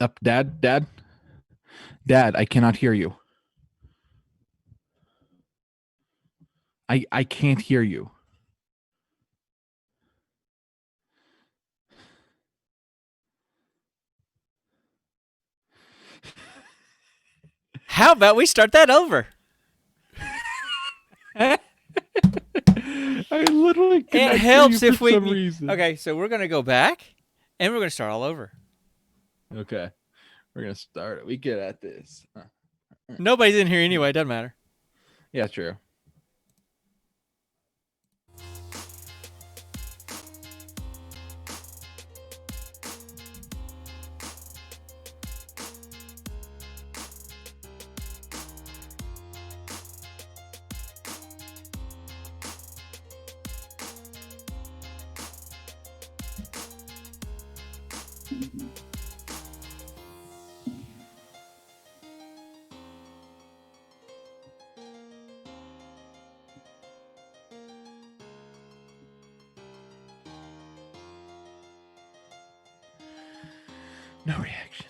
Up, Dad, I cannot hear you. I can't hear you. How about we start that over? I literally cannot It helps hear you if for we. some reason. Okay, so we're gonna go back, and we're gonna start all over. Okay, we're gonna start. We get at this. Nobody's in here anyway. It doesn't matter. Yeah, true. No reaction.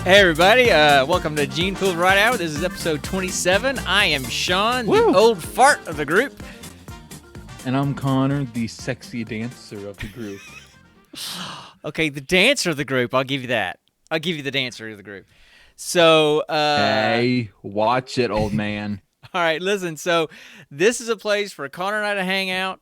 Hey everybody, welcome to Gene Pool Right Hour. This is episode 27. I am Sean, the old fart of the group. And I'm Connor, the sexy dancer of the group. Okay, the dancer of the group. I'll give you that. I'll give you the dancer of the group. So, hey, watch it, old man. All right, listen. So, this is a place for Connor and I to hang out.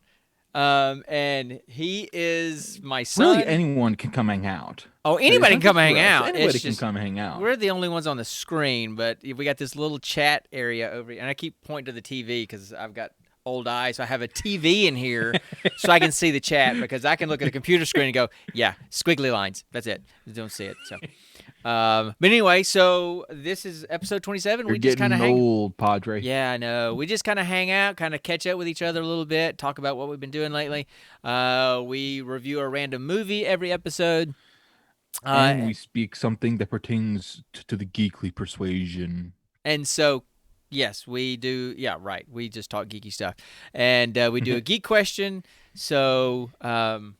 And he is my son. Really, anyone can come hang out. Oh, anybody can come hang out. Anybody can come hang out. We're the only ones on the screen, but we got this little chat area over here. And I keep pointing to the TV because I've got old eyes. So I have a TV in here so I can see the chat because I can look at a computer screen and go, yeah, squiggly lines. That's it. Don't see it. So, but anyway, so this is episode 27. You're we just kind of old, Padre. Yeah, I know. We just kind of hang out, kind of catch up with each other a little bit, talk about what we've been doing lately. We review a random movie every episode. And we speak something that pertains to the geekly persuasion. And so, yes, we do. Yeah, right. We just talk geeky stuff. And we do a geek question. So, and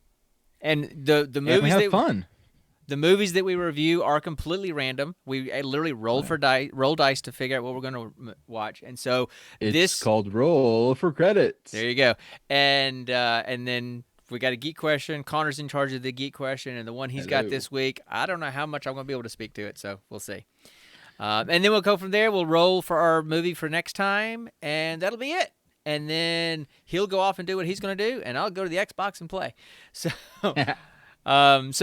the movies. And we have fun. The movies that we review are completely random. We literally roll dice to figure out what we're going to watch, and so It's called Roll for Credits. There you go, and then we got a geek question. Connor's in charge of the geek question, and the one he's got this week, I don't know how much I'm going to be able to speak to it, so we'll see. And then we'll go from there. We'll roll for our movie for next time, and that'll be it. And then he'll go off and do what he's going to do, and I'll go to the Xbox and play. So,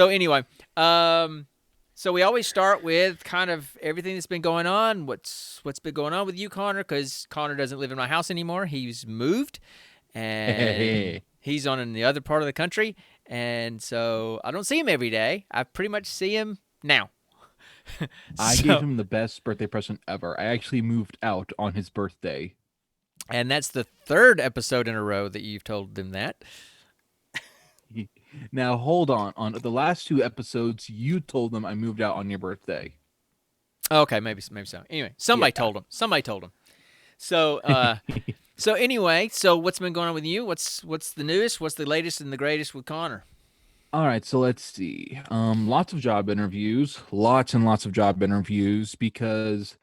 anyway, so we always start with kind of everything that's been going on. What's been going on with you, Connor? Because Connor doesn't live in my house anymore. He's moved, and he's in the other part of the country, and so I don't see him every day. I pretty much see him now. I gave him the best birthday present ever. I actually moved out on his birthday. And that's the third episode in a row that you've told them that. Now, hold on. On the last 2 episodes, you told them I moved out on your birthday. Okay, maybe so. Anyway, somebody told him. So, anyway, so what's been going on with you? What's the newest? What's the latest and the greatest with Connor? All right, so let's see. Lots and lots of job interviews because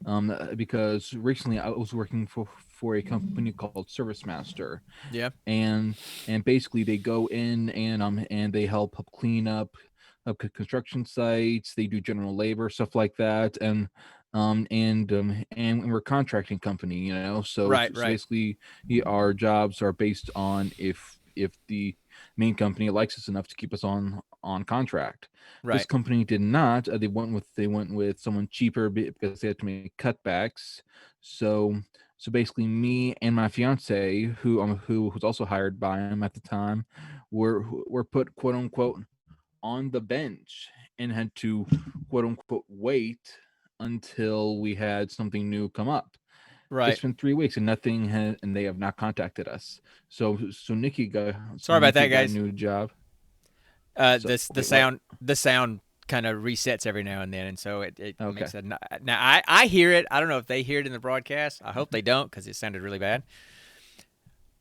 recently I was working for a company called ServiceMaster. Yeah. And basically they go in and they help clean up construction sites. They do general labor, stuff like that. And we're a contracting company, so, right. Basically our jobs are based on if the main company likes us enough to keep us on contract. Right. This company did not. They went with someone cheaper because they had to make cutbacks. So basically, me and my fiance, who was also hired by him at the time, were put, quote unquote, on the bench and had to, quote unquote, wait until we had something new come up. Right. It's been 3 weeks and nothing and they have not contacted us. So Nikki got. Sorry about that, guys. A new job. The sound kind of resets every now and then, and so it makes it. Now I hear it. I don't know if they hear it in the broadcast. I hope they don't, because it sounded really bad.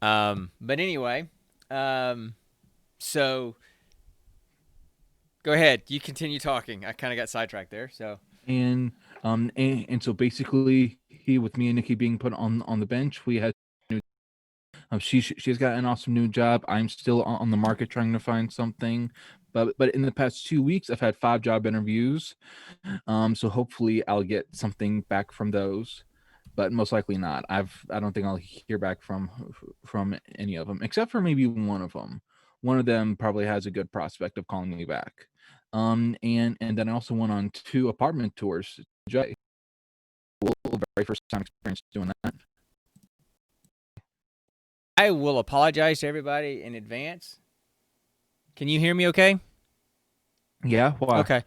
But anyway, so go ahead. You continue talking. I kind of got sidetracked there. So and so basically, with me and Nikki being put on the bench, we had. She's got an awesome new job. I'm still on the market trying to find something, but in the past 2 weeks, I've had 5 job interviews. So hopefully I'll get something back from those, but most likely not. I don't think I'll hear back from any of them, except for maybe one of them. One of them probably has a good prospect of calling me back. And then I also went on 2 apartment tours. Very first time experience doing that. I will apologize to everybody in advance. Can you hear me okay? Yeah. Why? Okay.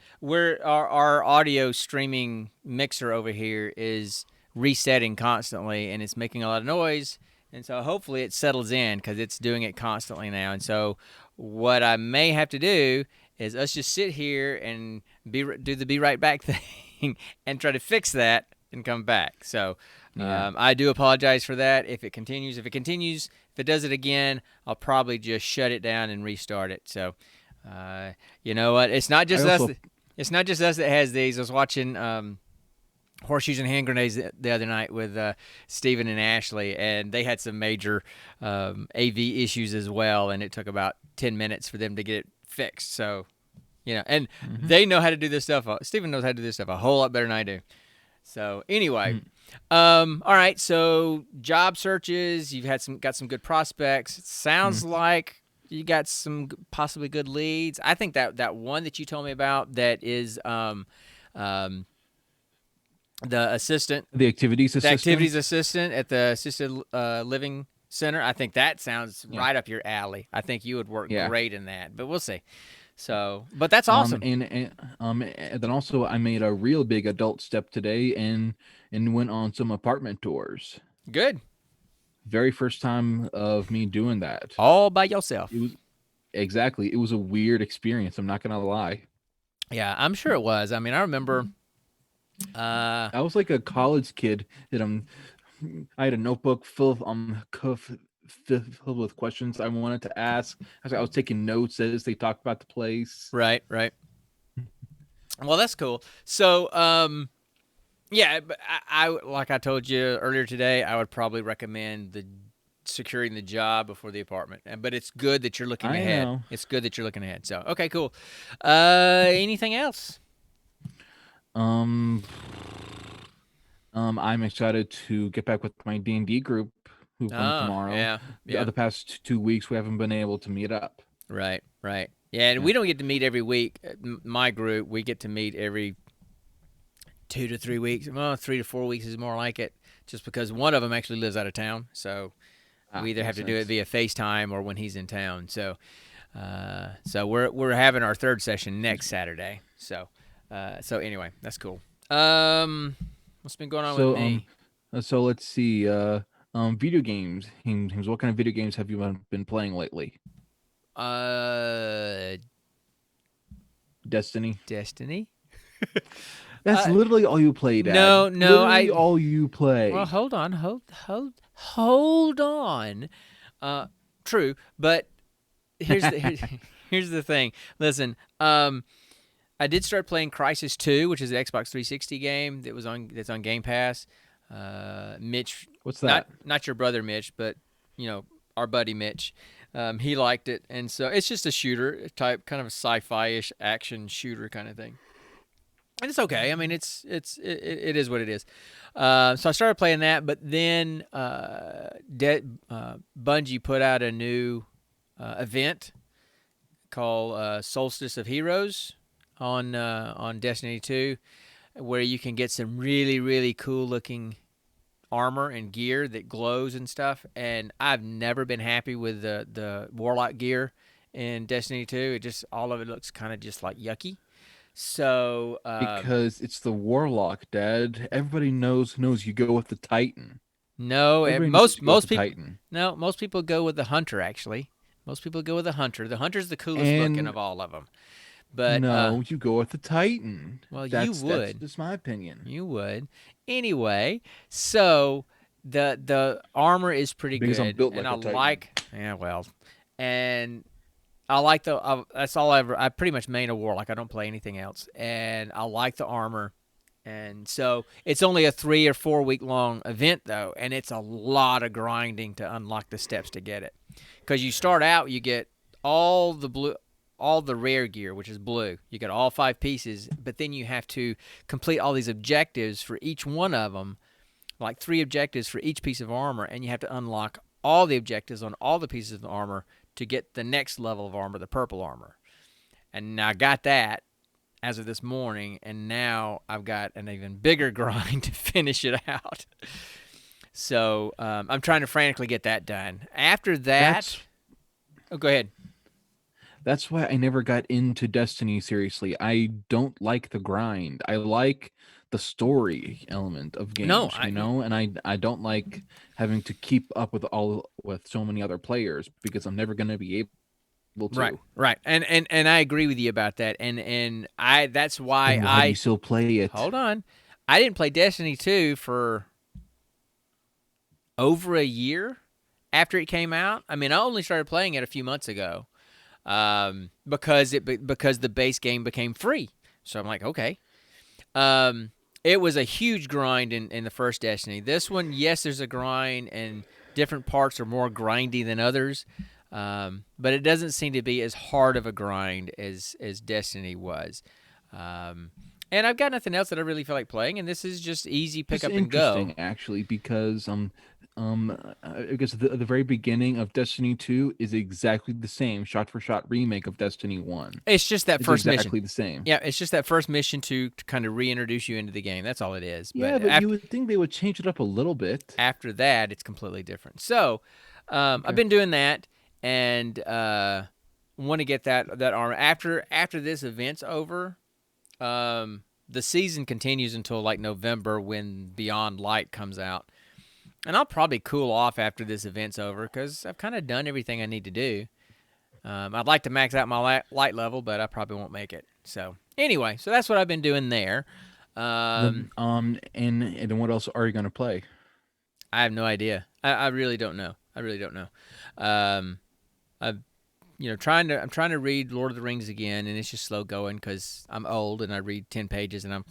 Our audio streaming mixer over here is resetting constantly, and it's making a lot of noise. And so hopefully it settles in, because it's doing it constantly now. And so what I may have to do is us just sit here and do the be right back thing and try to fix that and come back. So I do apologize for that. If it continues, if it does it again, I'll probably just shut it down and restart it. So, you know what? It's not just us. It's not just us that has these. I was watching Horseshoes and Hand Grenades the other night with Steven and Ashley, and they had some major AV issues as well, and it took about 10 minutes for them to get it fixed. So, and they know how to do this stuff. Steven knows how to do this stuff a whole lot better than I do. So anyway, all right. So job searches, you've got some good prospects. It sounds like you got some possibly good leads. I think that one that you told me about, that is the assistant, the activities assistant at the assisted living center. I think that sounds right up your alley. I think you would work great in that, but we'll see. So, but that's awesome. And then also I made a real big adult step today and went on some apartment tours. Good. Very first time of me doing that. All by yourself. It was a weird experience. I'm not going to lie. Yeah, I'm sure it was. I mean, I remember. I was like a college kid that I had a notebook full with questions I wanted to ask. I was taking notes as they talked about the place. Right. Well, that's cool. So, yeah, but I like I told you earlier today, I would probably recommend the securing the job before the apartment. But it's good that you're looking I ahead. know. It's good that you're looking ahead. So, okay, cool. Anything else? Um, I'm excited to get back with my D&D group who come Oh, tomorrow. yeah, The yeah. other past 2 weeks, we haven't been able to meet up. Right, right. Yeah, and Yeah. we don't get to meet every week. My group, we get to meet every 2 to 3 weeks. Well, 3 to 4 weeks is more like it, just because one of them actually lives out of town. So we either have Makes to do it sense. via FaceTime or when he's in town. So, so we're having our third session next Saturday. So, so anyway, that's cool. What's been going on with So, me? so let's see. Video games. James, what kind of video games have you been playing lately? Uh, Destiny. Destiny. That's Uh, literally all you play, Dad. no, no, Literally all you Well, play. hold on, hold on. Uh, true, but here's the thing. Listen, I did start playing Crisis 2, which is an Xbox 360 game that's on Game Pass. Mitch, What's not that? not your brother Mitch, but you know our buddy Mitch. He liked it, and so it's just a shooter type, kind of a sci-fi-ish action shooter kind of thing. And it's okay. I mean, it is what it is. So I started playing that, but then Bungie put out a new event called Solstice of Heroes on Destiny 2, where you can get some really cool looking armor and gear that glows and stuff. And I've never been happy with the Warlock gear in Destiny 2. It just all of it looks kind of just like yucky. So Because it's the Warlock, Dad. Everybody knows you go with the Titan. no, Everybody knows most you go with the most people Titan. no, most people go with the hunter actually. Most people go with the hunter. The hunter's the coolest looking And of all of them. But no, you go with the Titan. well, That's just my opinion. you would anyway. So the armor is pretty Because I'm good, built and like I a Titan. like yeah well, and I like that's all I ever. I pretty much main a warlock. I don't play anything else, and I like the armor. And so it's only a 3 or 4 week long event though, and it's a lot of grinding to unlock the steps to get it. Because you start out, you get all the blue, all the rare gear, which is blue. You get all 5 pieces, but then you have to complete all these objectives for each one of them, like 3 objectives for each piece of armor, and you have to unlock all the objectives on all the pieces of the armor to get the next level of armor, the purple armor. And I got that as of this morning, and now I've got an even bigger grind to finish it out. So I'm trying to frantically get that done. After that, That's oh, go ahead. that's why I never got into Destiny seriously. I don't like the grind. I like the story element of No, games, I and I don't like having to keep up with so many other players because I'm never going to be able right, to. right, and I agree with you about that. And I that's why Then why do you I still play it? hold on. I didn't play Destiny 2 for over a year after it came out. I mean, I only started playing it a few months ago. Because the base game became free. So I'm like, okay. It was a huge grind in the first Destiny. This one, yes, there's a grind, and different parts are more grindy than others. But it doesn't seem to be as hard of a grind as Destiny was. And I've got nothing else that I really feel like playing, and this is just easy pick It's up and go. interesting actually because I guess the very beginning of Destiny 2 is exactly the same shot for shot remake of Destiny 1. It's just that It's first mission. exactly the same. Yeah, it's just that first mission to kind of reintroduce you into the game. That's all it is. Yeah, But but you would think they would change it up a little bit. after that, it's completely different. So I've Okay. been doing that, and want to get that armor after this event's over. The season continues until like November when Beyond Light comes out, and I'll probably cool off after this event's over because I've kind of done everything I need to do. I'd like to max out my light level, but I probably won't make it. So anyway, so that's what I've been doing there. Then and then what else are you gonna play? I have no idea. I really don't know. I really don't know. Um, I I'm trying to read Lord of the Rings again, and it's just slow going because I'm old and I read 10 pages and I'm,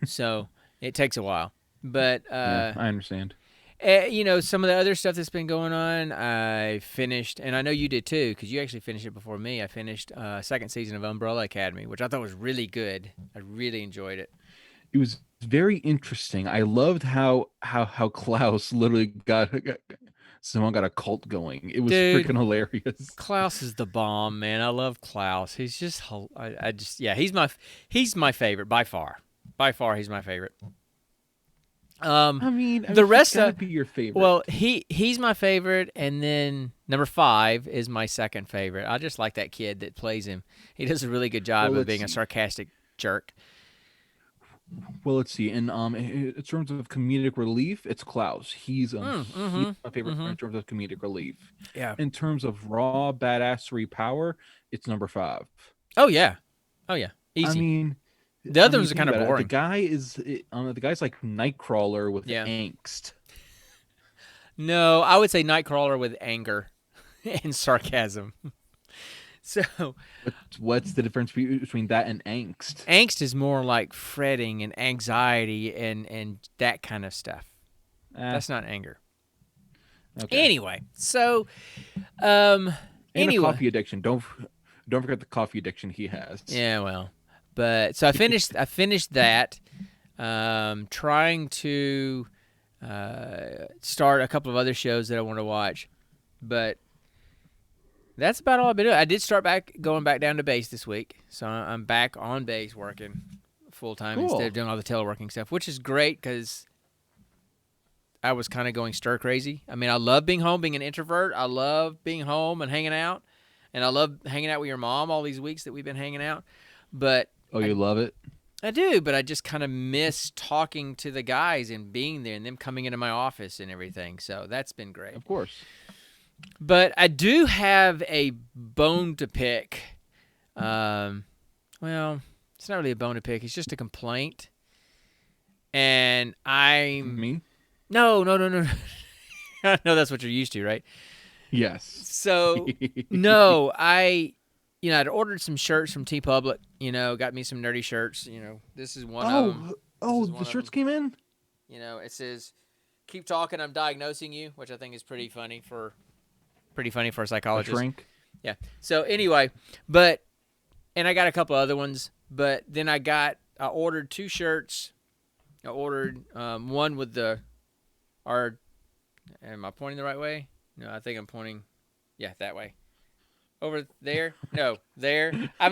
so it takes a while. But Yeah, I understand. some of the other stuff that's been going on, I finished, and I know you did too, because you actually finished it before me. I finished second season of Umbrella Academy, which I thought was really good. I really enjoyed it. It was very interesting. I loved how Klaus literally someone got a cult going. It was Dude, freaking hilarious. Klaus is the bomb, man. I love Klaus. He's just, yeah, he's my favorite by far. By far, he's my favorite. I mean, The he's rest gotta of be your favorite. Well, he's my favorite, and then number 5 is my second favorite. I just like that kid that plays him. He does a really good job Well, of being a sarcastic jerk. Well, let's see. In terms of comedic relief, it's Klaus. He's my favorite in terms of comedic relief. Yeah. In terms of raw badassery power, it's number 5. Oh yeah. Oh yeah. Easy. I mean, the other ones are think kind of about it. boring. The guy's like Nightcrawler with Yeah. angst. No, I would say Nightcrawler with anger and sarcasm. So, What's the difference between that and angst? angst is more like fretting and anxiety and that kind of stuff. That's not anger. Okay. Anyway, so And anyway, a coffee addiction. Don't forget the coffee addiction he has. yeah, well, but so I finished that, trying to start a couple of other shows that I want to watch, but that's about all I've been doing. I did start going back down to base this week, so I'm back on base working full time instead of doing all the teleworking stuff, which is great because I was kind of going stir crazy. I mean, I love being home, being an introvert. I love being home and hanging out, and I love hanging out with your mom all these weeks that we've been hanging out. But you love it? I do, but I just kind of miss talking to the guys and being there and them coming into my office and everything. So that's been great. Of course. But I do have a bone to pick. Well, it's not really a bone to pick. It's just a complaint. And Me? No. I know that's what you're used to, right? Yes. So, no, I'd ordered some shirts from TeePublic, got me some nerdy shirts. This is one of them. The shirts came in? It says, "Keep talking, I'm diagnosing you," which I think is pretty funny for a psychologist. A shrink? Yeah. So anyway, and I got a couple other ones, but then I ordered 2 shirts. I ordered one with am I pointing the right way? No, I think I'm pointing, that way. Over there? No, there. I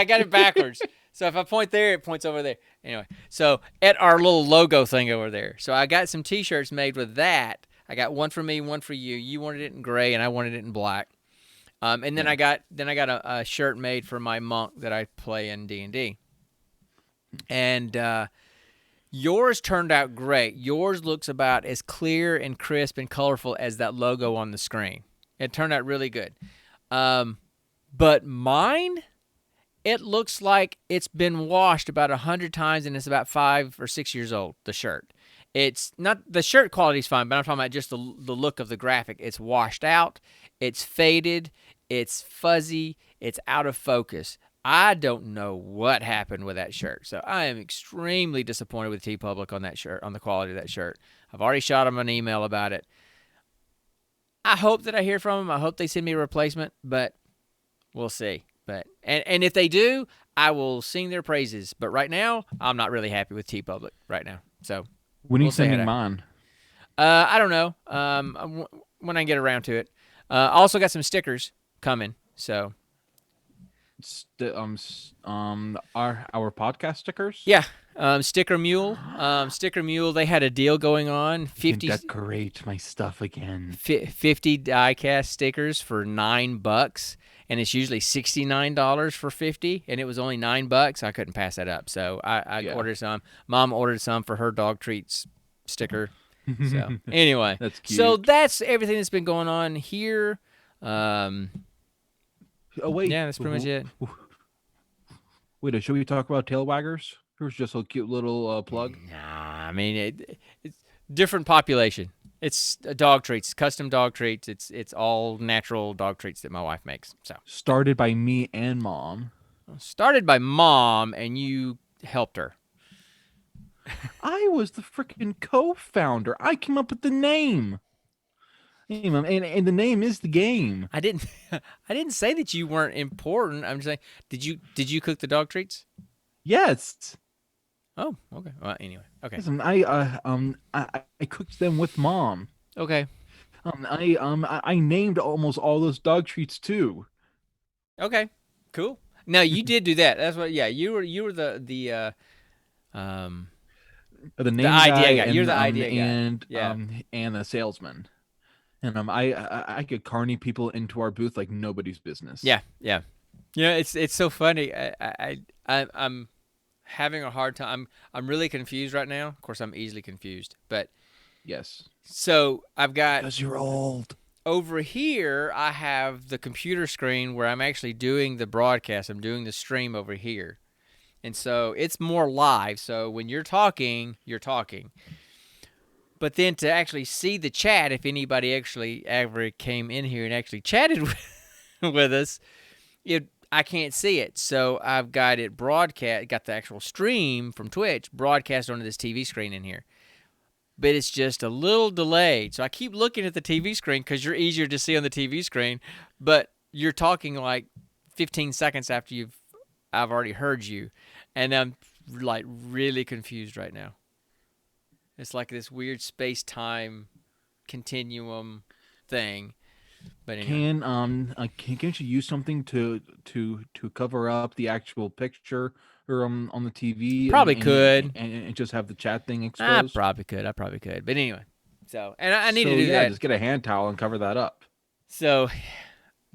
got it backwards. So if I point there, it points over there. Anyway, so at our little logo thing over there. So I got some T-shirts made with that. I got one for me, one for you. You wanted it in gray, and I wanted it in black. And then I got a shirt made for my monk that I play in D&D. And yours turned out great. Yours looks about as clear and crisp and colorful as that logo on the screen. It turned out really good. But mine, it looks like it's been washed about 100 times, and it's about 5 or 6 years old, the shirt. It's not, the shirt quality is fine, but I'm talking about just the look of the graphic. It's washed out, it's faded, it's fuzzy, it's out of focus. I don't know what happened with that shirt. So I am extremely disappointed with TeePublic on that shirt, on the quality of that shirt. I've already shot them an email about it. I hope that I hear from them. I hope they send me a replacement, but we'll see. But and if they do, I will sing their praises. But right now, I'm not really happy with TeePublic right now. So When are you we'll sending mine? I don't know. When I get around to it. Also got some stickers coming. So Our podcast stickers? yeah, Sticker Mule. Sticker Mule. They had a deal going on. 50 decorate my stuff again. 50 die-cast stickers for $9, and it's usually $69 for 50, and it was only $9. I couldn't pass that up, so I ordered some. Mom ordered some for her dog treats sticker. So anyway, that's cute. So that's everything that's been going on here. Oh wait, yeah, that's pretty much it. Wait, should we talk about tail waggers? Here's just a cute little plug. Nah, I mean it's different population. It's dog treats, custom dog treats. It's all natural dog treats that my wife makes. So Started by me and mom. started by mom, and you helped her. I was the freaking co-founder. I came up with the name. Hey, Mom, and the name is the game. I didn't I didn't say that you weren't important. I'm just saying, did you cook the dog treats? Yes. Oh, okay. Well, anyway, okay, Listen, I cooked them with mom. okay, I named almost all those dog treats too. okay, cool. No, you did do that. That's what. Yeah, you were um The the name guy idea guy. You're the idea guy. Yeah. and the salesman. And I could carny people into our booth like nobody's business. Yeah, yeah, yeah. It's so funny. I'm having a hard time. I'm really confused right now. Of course, I'm easily confused. But Yes. so I've got Because you're old. over here. I have the computer screen where I'm actually doing the broadcast. I'm doing the stream over here, and so it's more live. So when you're talking, you're talking. But then to actually see the chat, if anybody actually ever came in here and actually chatted with us, I can't see it. So I've got it got the actual stream from Twitch broadcast onto this TV screen in here. But it's just a little delayed. So I keep looking at the TV screen because you're easier to see on the TV screen, but you're talking like 15 seconds after I've already heard you, and I'm like really confused right now. It's like this weird space-time continuum thing. But anyway. Can't you use something to cover up the actual picture or on the TV Probably could. and just have the chat thing I exposed? probably could. I probably could. But anyway. So, and I need to So do yeah, that. just get a hand towel and cover that up. So,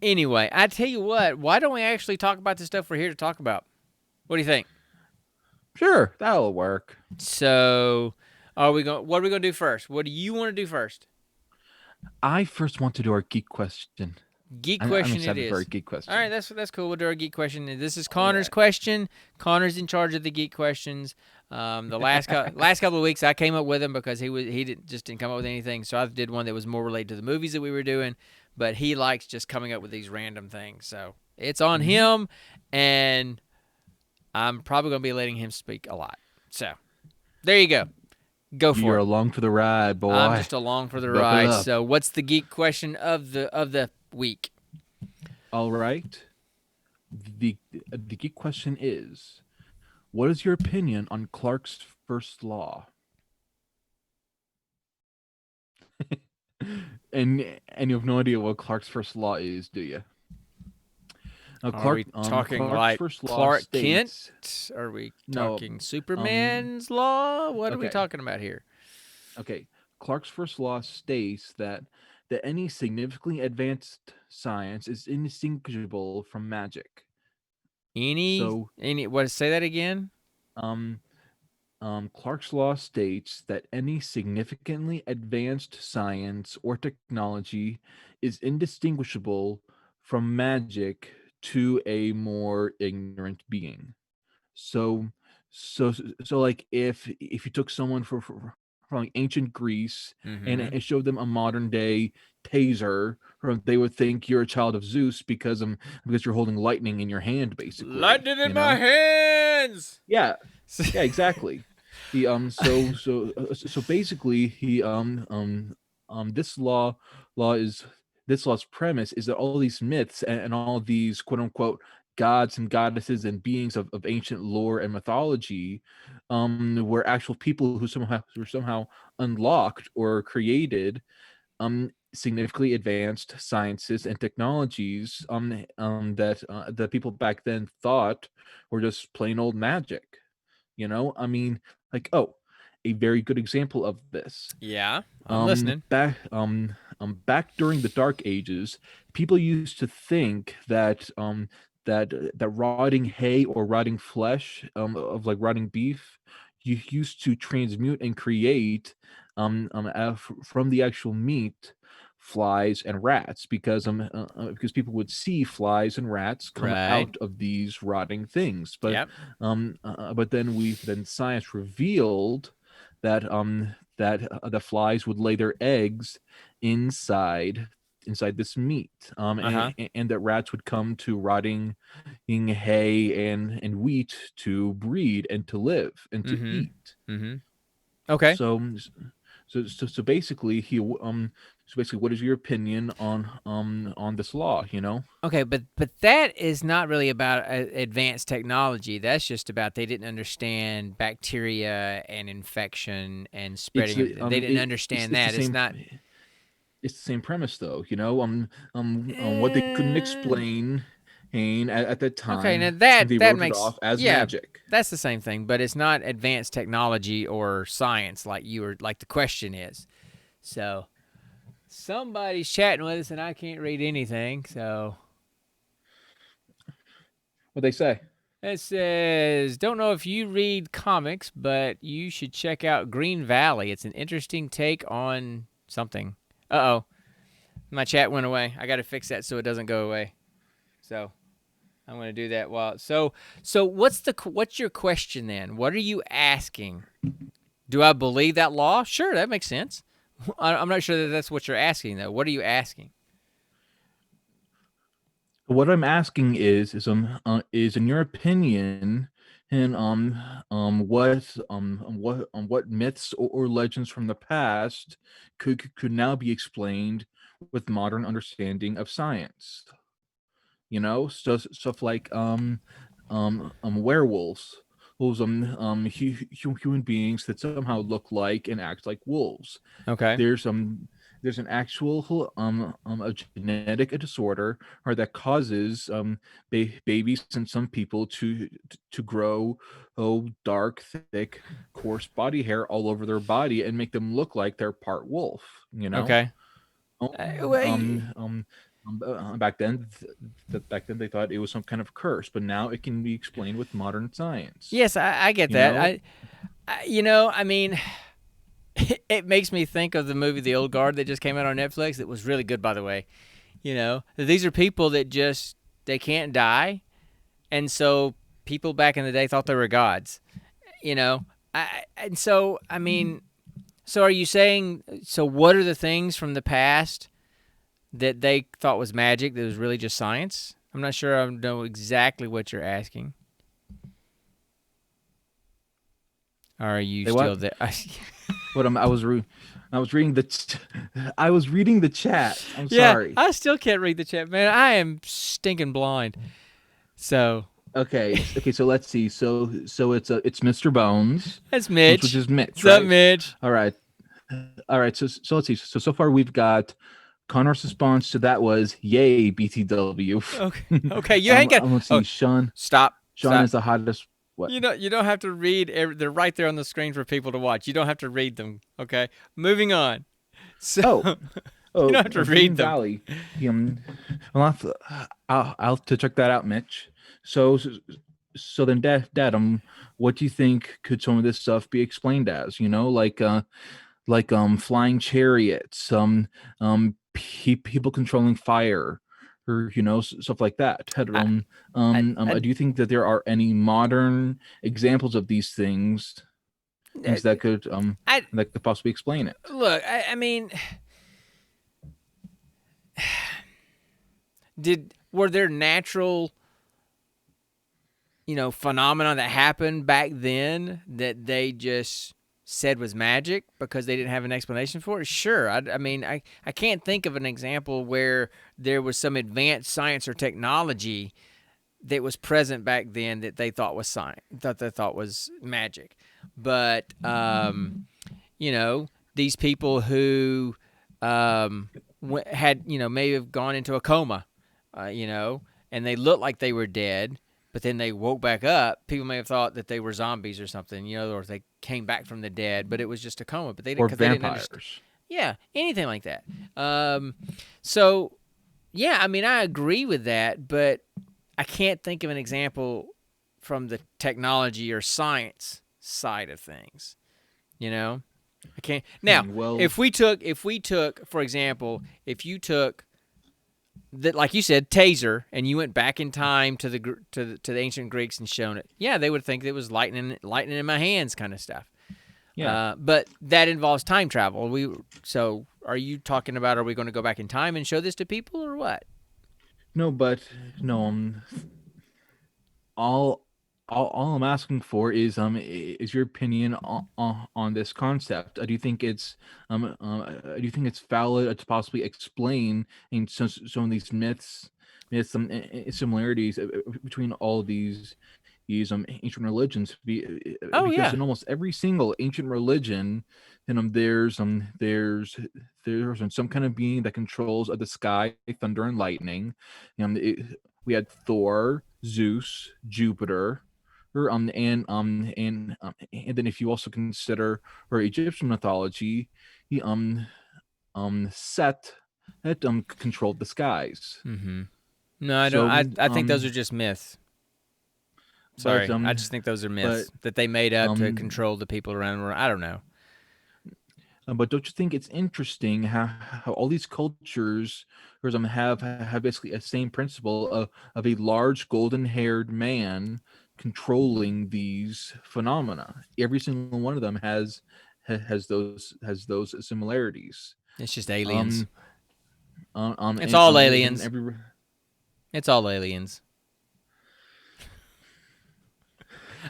anyway, I tell you what, why don't we actually talk about the stuff we're here to talk about? What do you think? Sure, that'll work. So, what are we going to do first? What do you want to do first? I first want to do our geek question. Geek I'm question it excited for our is. geek question. All right, that's cool. We'll do our geek question. This is Connor's question. Connor's in charge of the geek questions. The last couple of weeks, I came up with him because he didn't come up with anything. So I did one that was more related to the movies that we were doing. But he likes just coming up with these random things. So it's on him, and I'm probably going to be letting him speak a lot. So there you go. Go for You're it. along for the ride, boy. I'm just along for the Buckle ride. up. So what's the geek question of the week? All right. The geek question is, what is your opinion on Clark's first law? and you have no idea what Clark's first law is, do you? Are we talking Clark's like first law Clark states, Kent? Are we No, talking Superman's law? What are we okay. talking about here? Okay, Clark's first law states that any significantly advanced science is indistinguishable from magic. So, What? Say that again. um, Clark's law states that any significantly advanced science or technology is indistinguishable from magic to a more ignorant being. So, so like if you took someone from like ancient Greece and Mm-hmm. it showed them a modern day taser, or they would think you're a child of Zeus because you're holding lightning in your hand, basically. Lightning in my hands. Yeah, yeah, exactly. He so basically this law is this law's premise is that all these myths and all these quote unquote gods and goddesses and beings of ancient lore and mythology were actual people who somehow unlocked or created significantly advanced sciences and technologies that people back then thought were just plain old magic. I mean, like, oh, a very good example of this. Yeah, I'm listening. Back during the Dark Ages, people used to think that rotting hay or rotting flesh of like rotting beef, you used to transmute and create from the actual meat flies and rats because people would see flies and rats come Right. out of these rotting things, but Yep. but then science revealed that that the flies would lay their eggs inside this meat, Uh-huh. and that rats would come to rotting hay and wheat to breed and to live and to Mm-hmm. eat. Mm-hmm. Okay. So so basically so basically, what is your opinion on this law? Okay, but that is not really about advanced technology. That's just about they didn't understand bacteria and infection and It's spreading everything. They didn't understand it's the that. It's same. not. It's the same premise, though. What they couldn't explain, and at that Okay, now time, that they that wrote it makes off as yeah, magic. that's the same thing, but it's not advanced technology or science like the question is. So somebody's chatting with us and I can't read anything. So What they say? it says, don't know if you read comics, but you should check out Green Valley. It's an interesting take on something. Uh-oh. My chat went away. I got to fix that so it doesn't go away. So I'm going to do that while. So what's your question then? What are you asking? Do I believe that law? Sure, that makes sense. I'm not sure that that's what you're asking though. What are you asking? What I'm asking is in your opinion, and what myths or legends from the past could now be explained with modern understanding of science? Stuff like werewolves, human beings that somehow look like and act like wolves. Okay. There's an actual a genetic disorder or that causes babies and some people to grow dark, thick, coarse body hair all over their body and make them look like they're part wolf. Okay. Oh, Well, back then they thought it was some kind of curse, but now it can be explained with modern science. yes, I get You that. know, I mean, it makes me think of the movie The Old Guard that just came out on Netflix. It was really good, by the way. These are people that just they can't die, and so people back in the day thought they were gods. And so I mean, so are you saying? So what are the things from the past that they thought was magic that was really just science? I'm not sure I know exactly what you're asking. Are you Say still what? there? But I was reading I was reading the chat. I'm Yeah, sorry. I still can't read the chat, man. I am stinking blind. So Okay. So let's see. So it's Mr. Bones, that's which Mitch. is Mitch, What's up, right? Mitch? All right. All right. So let's see. So far we've got Connor's response to that was yay BTW. Okay, okay. You ain't got. Let's Oh, see. Sean stop, is the hottest. What? You don't have to read. They're right there on the screen for people to watch. You don't have to read them. Okay, moving on. So Oh, you oh, don't have to Green read them. Valley. I'll have to check that out, Mitch. So then, Dad, what do you think could some of this stuff be explained as? Flying chariots, people controlling fire, or stuff like that. I, I, Do you think that there are any modern examples of these things I that could possibly explain it? look. I mean, were there natural, phenomena that happened back then that they just said was magic because they didn't have an explanation for it? Sure. I mean, I can't think of an example where there was some advanced science or technology that was present back then that they thought was science, that they thought was magic. But these people who had may have gone into a coma, and they looked like they were dead, but then they woke back up. People may have thought that they were zombies or something, or they came back from the dead, but it was just a coma. But they didn't, Or because they didn't understand. vampires? Yeah, anything like that. So yeah, I mean, I agree with that, but I can't think of an example from the technology or science side of things. I can't. Now, Well, if we took, for example, if you took that, like you said, taser, and you went back in time to the ancient Greeks and shown it, yeah, they would think it was lightning in my hands kind of stuff. Yeah. But that involves time travel. So are you talking about, are we going to go back in time and show this to people, or what? No, but no. All all I'm asking for is your opinion on this concept. Do you think it's do you think it's valid to possibly explain in some of these myths, some similarities between all of these ancient religions? Oh Because yeah. in almost every single ancient religion, there's some kind of being that controls the sky, thunder, and lightning. We had Thor, Zeus, Jupiter, and then if you also consider her Egyptian mythology, he Set that controlled the skies. Mm-hmm. No, I don't. So I think those are just myths. but Sorry, I just think those are but myths that they made up to um control the people around the world. I don't know. but don't you think it's interesting how all these cultures have basically a same principle of a large golden haired man controlling these phenomena? Every single one of them has those similarities. It's just aliens. Um, um, It's and all then aliens. every It's all aliens.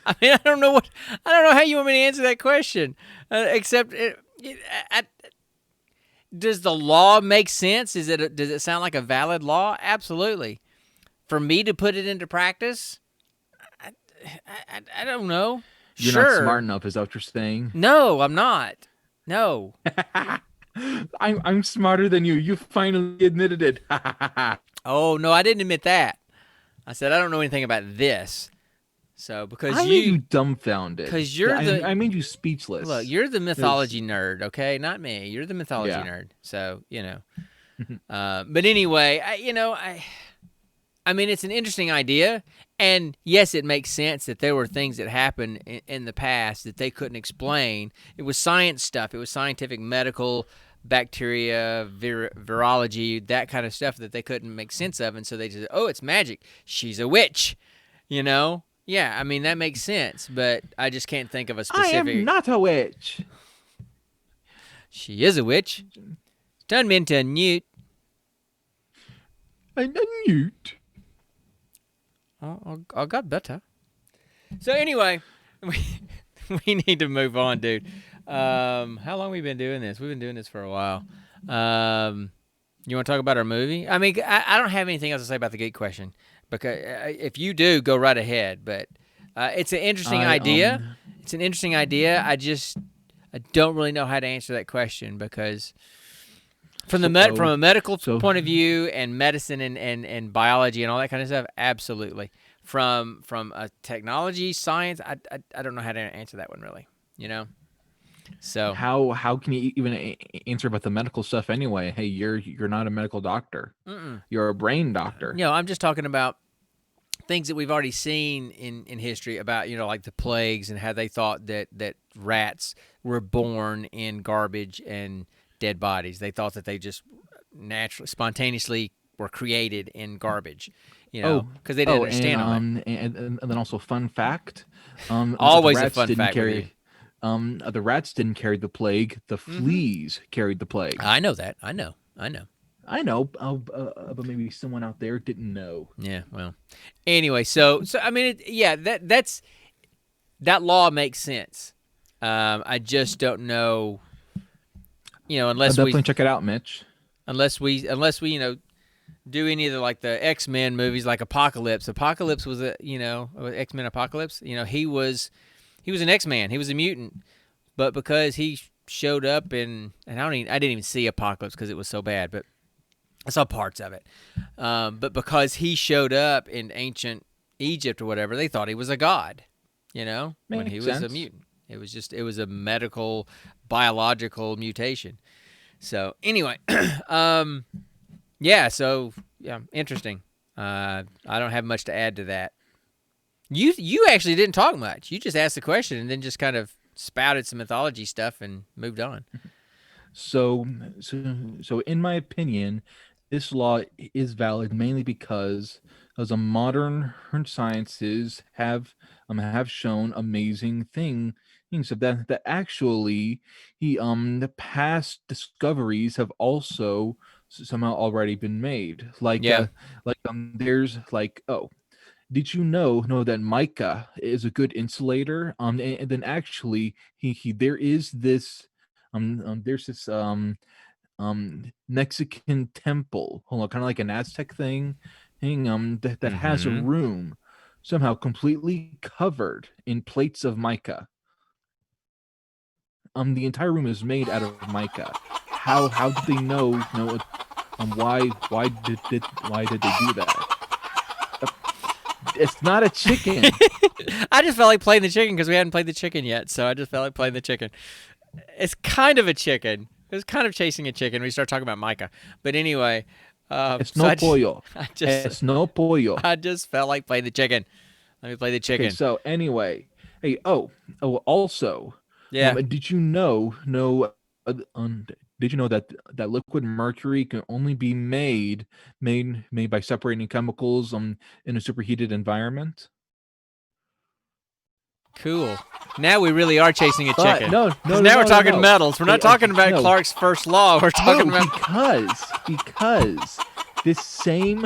I mean, I don't know how you want me to answer that question, except does the law make sense? Does it sound like a valid law? Absolutely. For me to put it into practice, I, I don't know. you're not smart Sure. enough, is that what you're saying? No, I'm not. No. I'm smarter than you. You finally admitted it. Oh no, I didn't admit that. I said I don't know anything about this. So I made you dumbfounded. because you're I the made you speechless. look, you're the 'Cause- mythology nerd, okay? Not me. You're the mythology yeah. nerd. So but anyway, I mean, it's an interesting idea, and yes, it makes sense that there were things that happened in the past that they couldn't explain. It was science stuff. It was scientific, medical, bacteria, virology, that kind of stuff that they couldn't make sense of, and so they just, oh, it's magic. She's a witch, you know? Yeah, I mean that makes sense, but I just can't think of a I am specific. not a witch. She is a witch. Turn me into a newt. I'm a newt. I got better. So anyway, we need to move on, dude. How long we been doing this? We've been doing this for a while. You want to talk about our movie? I mean, I don't have anything else to say about the gate question because if you do, go right ahead. But it's an interesting I idea. It's an interesting idea. I don't really know how to answer that question because from from a medical point of view and medicine and biology and all that kind of stuff, absolutely. From a technology, science, I don't know how to answer that one really. You know. So how can you even answer about the medical stuff anyway? Hey, you're not a medical doctor. You're a brain doctor. you know, I'm just talking about things that we've already seen in history about, you know, like the plagues and how they thought that rats were born in garbage and dead bodies. They thought that they just naturally, spontaneously were created in garbage, you know, because they didn't understand all that. And then also fun fact, Always the a rats fun didn't fact with you. carry the rats didn't carry the plague. The fleas carried the plague. I know that. I know. I know, but maybe someone out there didn't know. Yeah. Well. Anyway, so I mean, yeah, that law makes sense. I just don't know, you know, I'll definitely check it out, Mitch. unless we you know do any of the like the X-Men movies like Apocalypse. Apocalypse was X-Men Apocalypse. You know, he was an X-Man. He was a mutant, but because he showed up I didn't even see Apocalypse because it was so bad, but I saw parts of it. But because he showed up in ancient Egypt or whatever, they thought he was a god. You know, when he was a mutant, it was a medical, biological mutation. So anyway, yeah. So yeah, interesting. I don't have much to add to that. You actually didn't talk much. You just asked the question and then just kind of spouted some mythology stuff and moved on. So in my opinion, this law is valid mainly because as a modern sciences have shown amazing So that actually the past discoveries have also somehow already been made. Yeah. There's did you know that mica is a good insulator? And then actually he there is this there's this Mexican temple, hold on, kind of like an Aztec thing that has a Mm-hmm. room somehow completely covered in plates of mica. The entire room is made out of mica. How did they know why did they do that? Uh, It's not a chicken. I just felt like playing the chicken because we hadn't played the chicken yet, so I just felt like playing the chicken. It's kind of a chicken. It was kind of chasing a chicken. We start talking about Micah, but anyway, Es so no pollo. I just, Es no pollo. I just felt like playing the chicken. Let me play the Okay, chicken. so anyway, hey, also, Yeah, did you did you know that liquid mercury can only be made by separating chemicals in a superheated environment? cool. Now we really are chasing a But chicken. no, Because no, no, now we're no, no, talking no. metals. We're not talking about No, Clark's first law. We're talking no, about. because this same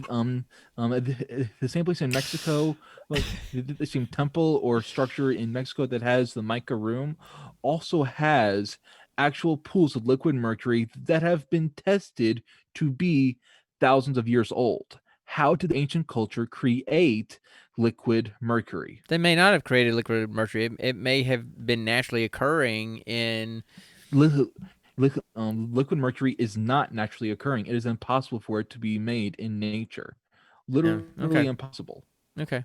the same place in Mexico, like the same temple or structure in Mexico that has the mica room, also has actual pools of liquid mercury that have been tested to be thousands of years old. How did ancient culture create liquid mercury? They may not have created liquid mercury. It may have been naturally occurring in. Liquid mercury is not naturally occurring. It is impossible for it to be made in nature. Yeah, Literally okay. impossible. Okay.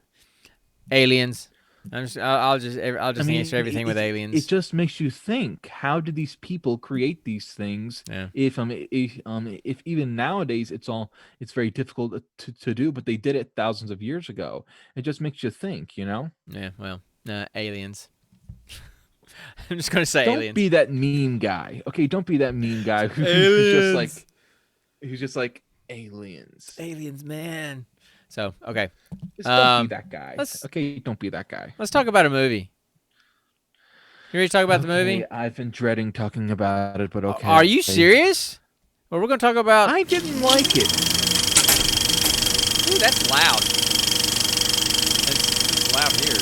Aliens. I'll I just answer mean, everything with it aliens. just makes you think. How did these people create these things? Yeah. If even nowadays it's very difficult to do, but they did it thousands of years ago. It just makes you think. Yeah. Well, aliens. I'm just gonna say Don't aliens. be that meme guy. Okay, don't be that meme guy Aliens. who's just like aliens. Aliens, man. So okay. Just don't be Um, that guy. let's Okay, don't be that guy. let's talk about a movie. You ready to talk about the Okay, movie? I've been dreading talking about it, but Are okay. you serious? Well, we're gonna talk about. I didn't like it. Ooh, that's loud. It's loud here.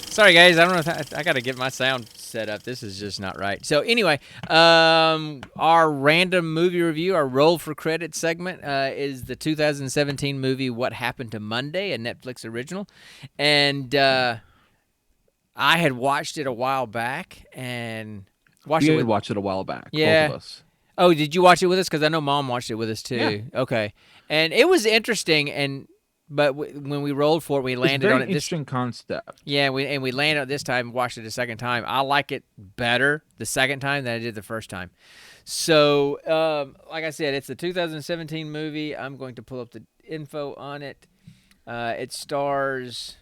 Sorry, guys. I don't know if I got to get my sound set up. This is just not right. So anyway, our random movie review, our roll for credit segment, is the 2017 movie "What Happened to Monday," a Netflix original, and I had watched it a while back and watched We it had with. watched it a while back, both of Yeah. us. Oh, did you watch it with us? Because I know Mom watched it with us Yeah, too. Okay, and it was interesting. But when we rolled for it, we it's a landed on very it this. interesting concept. Yeah, we landed on it this time. Watched it a second time. I like it better the second time than I did the first time. So, like I said, it's a 2017 movie. I'm going to pull up the info on it. It stars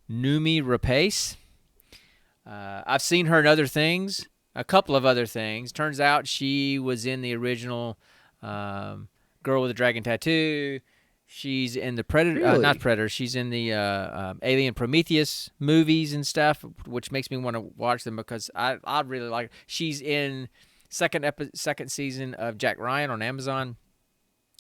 Numi Rapace. I've seen her in other things, a couple of other things. Turns out she was in the original Girl with a Dragon Tattoo. She's in the Predator, not Really? Predator. She's in the Alien Prometheus movies and stuff, which makes me want to watch them because I really like her. She's in second season of Jack Ryan on Amazon.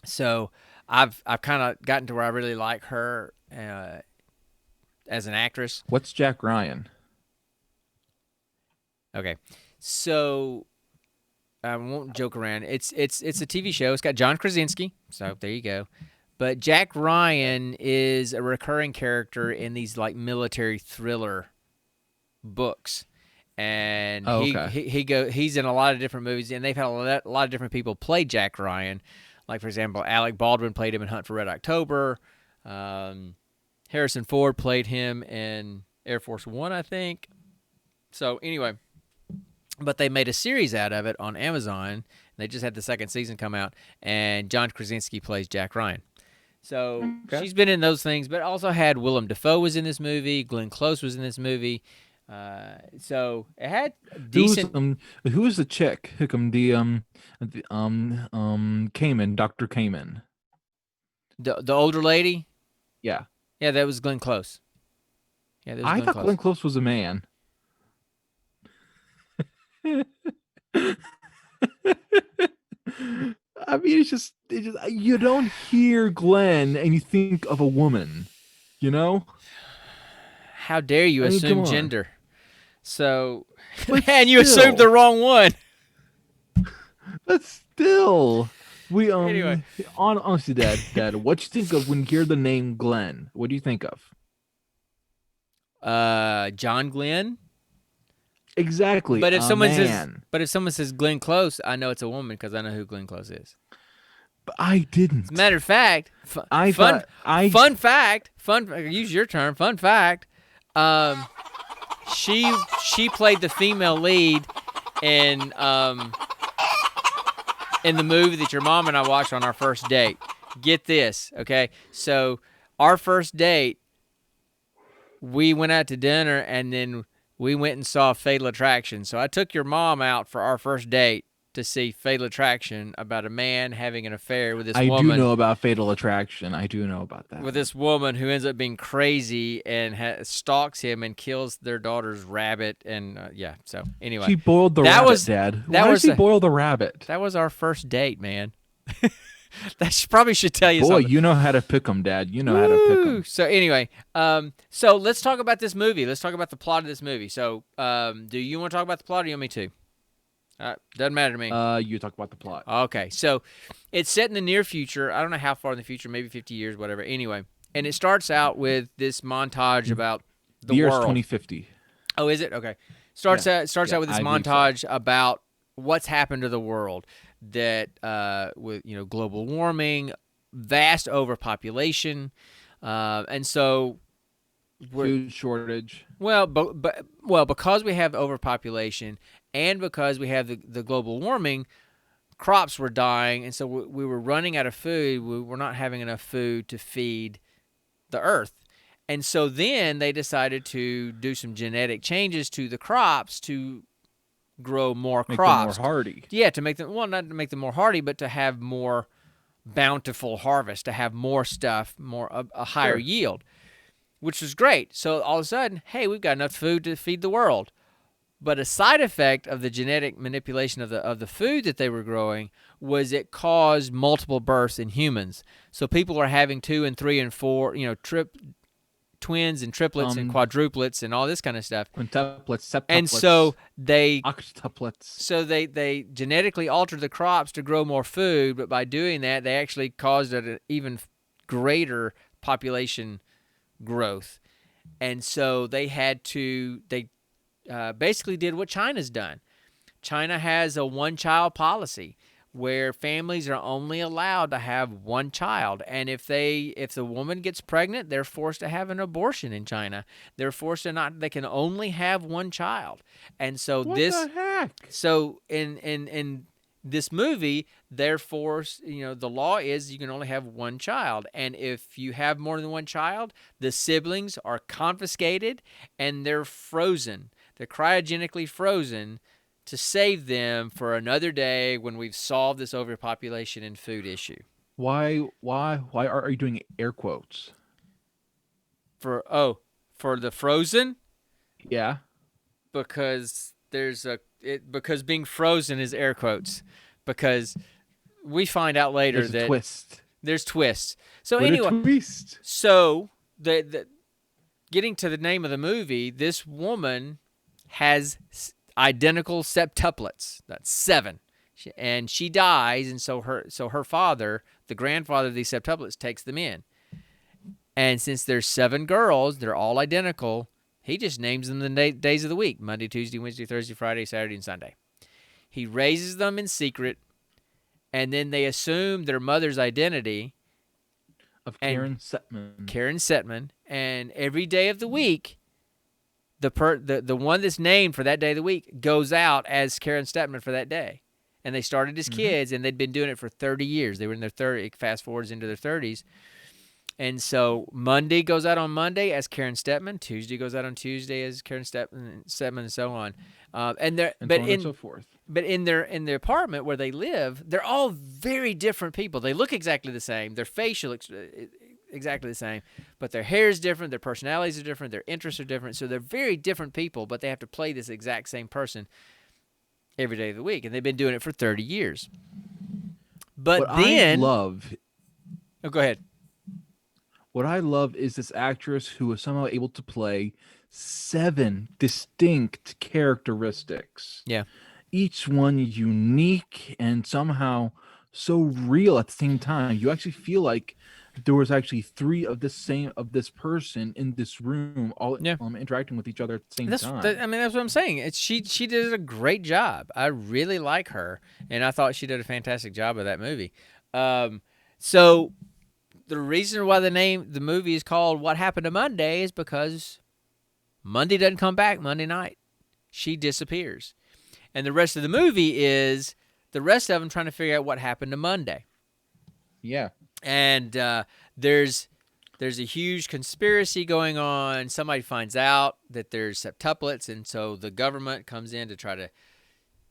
So I've kind of gotten to where I really like her as an actress. What's Jack Ryan? Okay, so I won't joke around. It's a TV show. It's got John Krasinski. So there you go. But Jack Ryan is a recurring character in these like military thriller books, and Oh, okay. he's in a lot of different movies, and they've had a lot of different people play Jack Ryan. Like for example, Alec Baldwin played him in Hunt for Red October. Harrison Ford played him in Air Force One, I think. So anyway, but they made a series out of it on Amazon. They just had the second season come out, and John Krasinski plays Jack Ryan. So Okay. she's been in those things, but also had Willem Dafoe was in this movie. Glenn Close was in this movie. So it had decent. Who was the chick? Cayman, Dr. Cayman. The older lady. Yeah. Yeah, that was Glenn Close. Yeah, that was I Glenn thought Close. Glenn Close was a man. I mean, it's just you don't hear Glenn and you think of a woman, you know? How dare you I mean, come assume on. gender? So, But man, you assumed the still, wrong one. but still, we Anyway, honestly, Dad, what you think of when you hear the name Glenn? What do you think of? John Glenn. Exactly, But if a someone says, man. but if someone says Glenn Close, I know it's a woman because I know who Glenn Close is. But I As a didn't. matter of fact, I thought I fun fact, use your term, fun fact. Um, she played the female lead in in the movie that your mom and I watched on our first date. Get this, okay? So our first date, we went out to dinner and then we went and saw Fatal Attraction. So I took your mom out for our first date to see Fatal Attraction about a man having an affair with this I do woman. know about Fatal Attraction. I do know about that. With this woman who ends up being crazy and stalks him and kills their daughter's rabbit. And yeah, so anyway, She boiled the that rabbit, was Dad. that Why did was she a- boil the rabbit? that was our first date, man. Probably should tell you Boy, something. you know how to pick 'em, Dad. You know how to pick 'em. Woo! So anyway, so let's talk about this movie. Let's talk about the plot of this movie. So, do you want to talk about the plot, or you want me to? Doesn't matter to me. You talk about the plot. Okay, so it's set in the near future. I don't know how far in the future, maybe 50 years, whatever. Anyway, and it starts out with this montage about the year is world. 2050. Oh, is it? Okay. Starts Yeah. out with this I believe so. montage about what's happened to the world. That with global warming, vast overpopulation, and so Food shortage. well, because we have overpopulation and because we have the global warming, crops were dying, and so we were running out of food. We were not having enough food to feed the earth. And so then they decided to do some genetic changes to the crops to grow more Make crops. them more hardy. Yeah, to make them, well, not to make them more hardy, but to have more bountiful harvest, to have more stuff, a higher Sure. yield, which was great. So all of a sudden, hey, we've got enough food to feed the world. But a side effect of the genetic manipulation of the food that they were growing was it caused multiple births in humans. So people are having 2 and 3 and 4, twins and triplets and quadruplets and all this kind of stuff. Quintuplets, septuplets, And so they octuplets. genetically altered the crops to grow more food, but by doing that, they actually caused an even greater population growth. And so they basically did what China's done. China has a one-child policy where families are only allowed to have one child, and if the woman gets pregnant, they're forced to have an abortion in China. They're forced to not. They can only have one child, and so What this. the heck? So in this movie, they're forced. The law is you can only have one child, and if you have more than one child, the siblings are confiscated and they're frozen. They're cryogenically frozen to save them for another day when we've solved this overpopulation and food issue. Why are you doing air quotes? For the frozen? Yeah. Because because being frozen is air quotes. Because we find out later There's a that twist. there's twists. So What anyway, a twist. so the getting to the name of the movie, this woman has identical septuplets. That's 7. And she dies, and so her father, the grandfather of these septuplets, takes them in. And since there's 7 girls, they're all identical, he just names them the days of the week: Monday, Tuesday, Wednesday, Thursday, Friday, Saturday, and Sunday. He raises them in secret, and then they assume their mother's identity Of Karen Setman. Karen Setman, and every day of the week, the one that's named for that day of the week goes out as Karen Setman for that day. And they started as kids, and they'd been doing it for 30 years. They were in their 30s, fast forwards into their 30s. And so Monday goes out on Monday as Karen Stepman. Tuesday goes out on Tuesday as Karen Stepman, and so on. And they're and so on and so forth. but in their apartment where they live, they're all very different people. They look exactly the same. Their facial exactly the same, but their hair is different. Their personalities are different. Their interests are different. So they're very different people, but they have to play this exact same person every day of the week, and they've been doing it for 30 years. But What then, I love oh, go ahead. What I love is this actress who was somehow able to play 7 distinct characteristics, Yeah. each one unique and somehow so real at the same time. You actually feel like there was actually 3 of this person in this room, all Yeah. interacting with each other at the same That's time. I mean, that's what I'm saying. She did a great job. I really like her, and I thought she did a fantastic job of that movie. So the reason why the movie is called What Happened to Monday is because Monday doesn't come back Monday night. She disappears. And the rest of the movie is the rest of them trying to figure out what happened to Monday. Yeah. And there's a huge conspiracy going on. Somebody finds out that there's septuplets, and so the government comes in to try to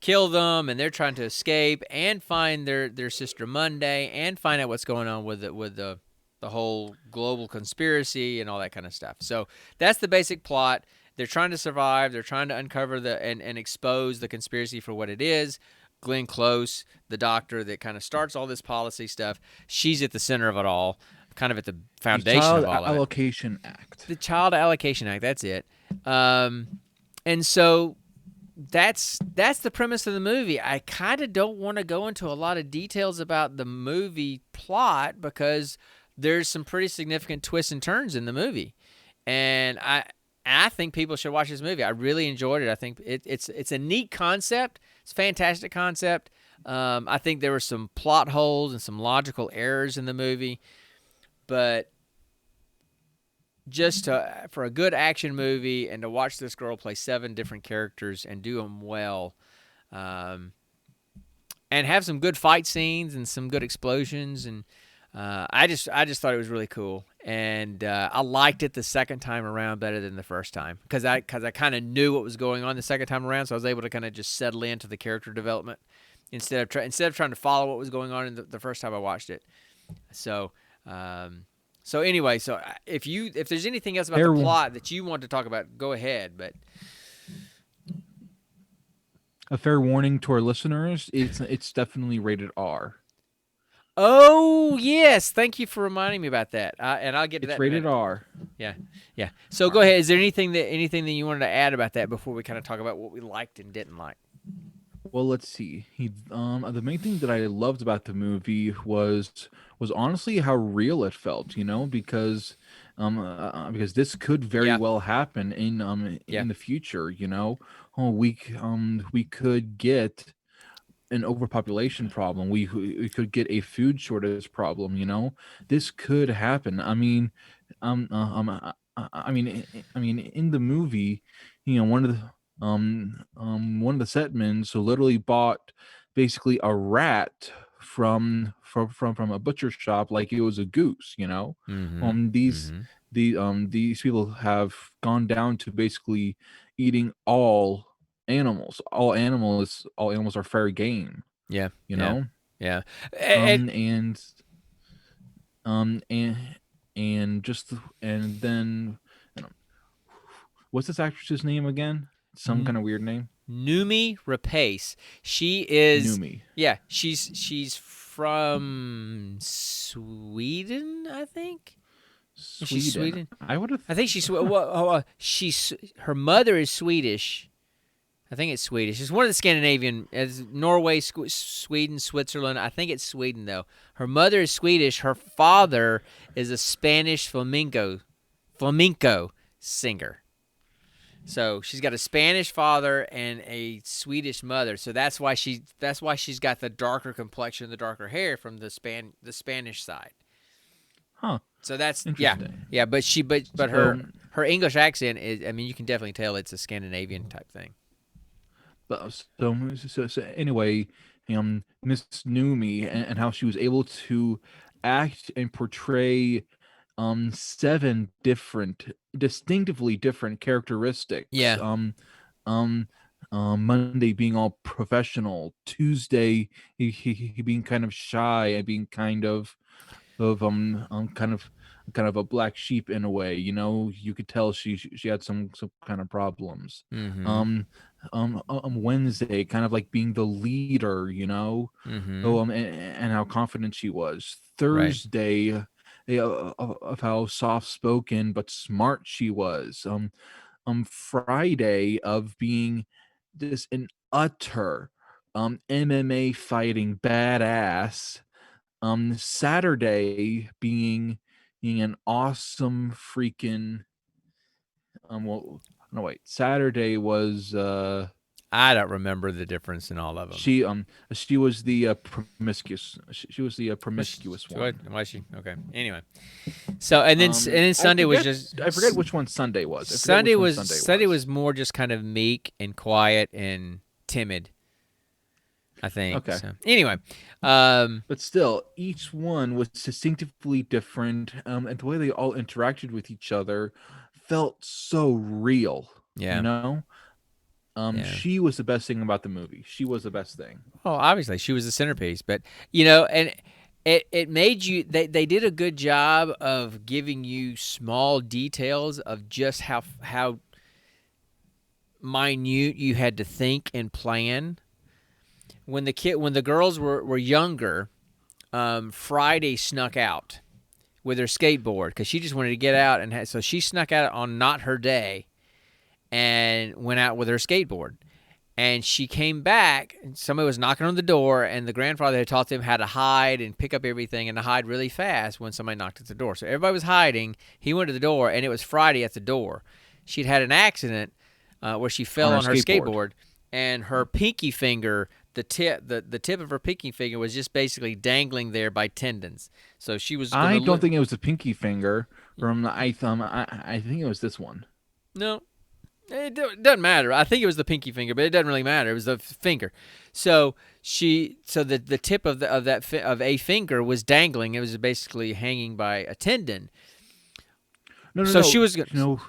kill them, and they're trying to escape and find their sister Monday and find out what's going on with the whole global conspiracy and all that kind of stuff. So that's the basic plot. They're trying to survive. They're trying to uncover and expose the conspiracy for what it is. Glenn Close, the doctor that kind of starts all this policy stuff, she's at the center of it all, kind of at the foundation Child of all of it. Allocation Act. The Child Allocation Act, that's it. And so that's the premise of the movie. I kind of don't want to go into a lot of details about the movie plot because there's some pretty significant twists and turns in the movie, and I think people should watch this movie. I really enjoyed it. I think it's a neat concept. It's a fantastic concept. I think there were some plot holes and some logical errors in the movie, but just for a good action movie and to watch this girl play 7 different characters and do them well, and have some good fight scenes and some good explosions, and I just thought it was really cool, and I liked it the second time around better than the first time because I kind of knew what was going on the second time around, so I was able to kind of just settle into the character development instead of trying to follow what was going on in the first time I watched it. So. So anyway, if there's anything else about the plot that you want to talk about, go ahead. But a fair warning to our listeners: it's definitely rated R. Oh yes, thank you for reminding me about that. And I'll get to that. It's rated R. Yeah. So go ahead. Is there anything that you wanted to add about that before we kind of talk about what we liked and didn't like? Well, let's see. The main thing that I loved about the movie was honestly how real it felt. Because this could very well happen in the future. We could get an overpopulation problem. We could get a food shortage problem. This could happen. In the movie, one of the setmen so literally bought basically a rat from a butcher shop like it was a goose. Mm-hmm. These people have gone down to basically eating all animals. All animals are fair game. Yeah. And then what's this actress's name again? Some kind of weird name. Noomi Rapace. She is Noomi. Yeah, she's from Sweden, I think. Sweden. Is she Sweden? I think she's her mother is Swedish. I think it's Swedish. It's one of the Scandinavian, as Norway, Sweden, Switzerland. I think it's Sweden though. Her mother is Swedish. Her father is a Spanish flamenco singer. So she's got a Spanish father and a Swedish mother. So that's why she's got the darker complexion, the darker hair from the Spanish side. Huh. So that's interesting. Yeah. But her English accent is. I mean, you can definitely tell it's a Scandinavian type thing. But so anyway, Miss Noomi and how she was able to act and portray seven different, distinctively different characteristics. Yeah. Um, Monday being all professional, Tuesday he being kind of shy and being kind of a black sheep in a way. You could tell she had some kind of problems. Mm-hmm. Um, Wednesday kind of like being the leader. Mm-hmm. And how confident she was. Right. Thursday, of how soft spoken but smart she was. Friday of being this an utter MMA fighting badass. Saturday being an awesome freaking well, no, wait, Saturday was I don't remember the difference in all of them. she was the promiscuous, she was the promiscuous one. Was she? Okay. Anyway, so and then Sunday was just I forget which one Sunday was. I forget Sunday which one was Sunday was more just kind of meek and quiet and timid, I think. Okay. So anyway, But still, each one was distinctively different, and the way they all interacted with each other felt so real. yeah, yeah. She was the best thing about the movie. She was the best thing. Well, obviously she was the centerpiece, but and it made you. They did a good job of giving you small details of just how minute you had to think and plan. When the girls were younger, Friday snuck out with her skateboard because she just wanted to get out, and so she snuck out on not her day and went out with her skateboard. And she came back, and somebody was knocking on the door, and the grandfather had taught them how to hide and pick up everything and to hide really fast when somebody knocked at the door. So everybody was hiding. He went to the door, and it was Friday at the door. She'd had an accident where she fell on her skateboard, and her pinky finger, the tip of her pinky finger was just basically dangling there by tendons. So she was. I don't think it was the pinky finger from the I thumb. I think it was this one. No. It doesn't matter. I think it was the pinky finger, but it doesn't really matter. It was the finger. So the tip of a finger was dangling. It was basically hanging by a tendon. No. She was no.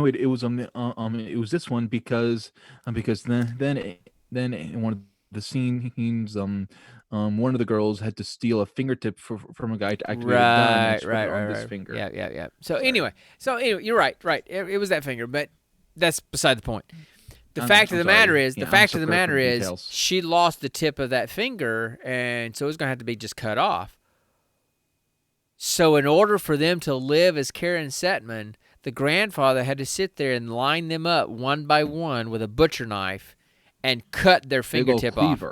It was it was this one because then in one of the scenes one of the girls had to steal a fingertip from a guy to activate a gun and right. on this finger. Yeah. So anyway, you're right. It was that finger, but that's beside the point. The fact of the matter is, she lost the tip of that finger, and so it was going to have to be just cut off. So in order for them to live as Karen Setman, the grandfather had to sit there and line them up one by one with a butcher knife and cut their fingertip off.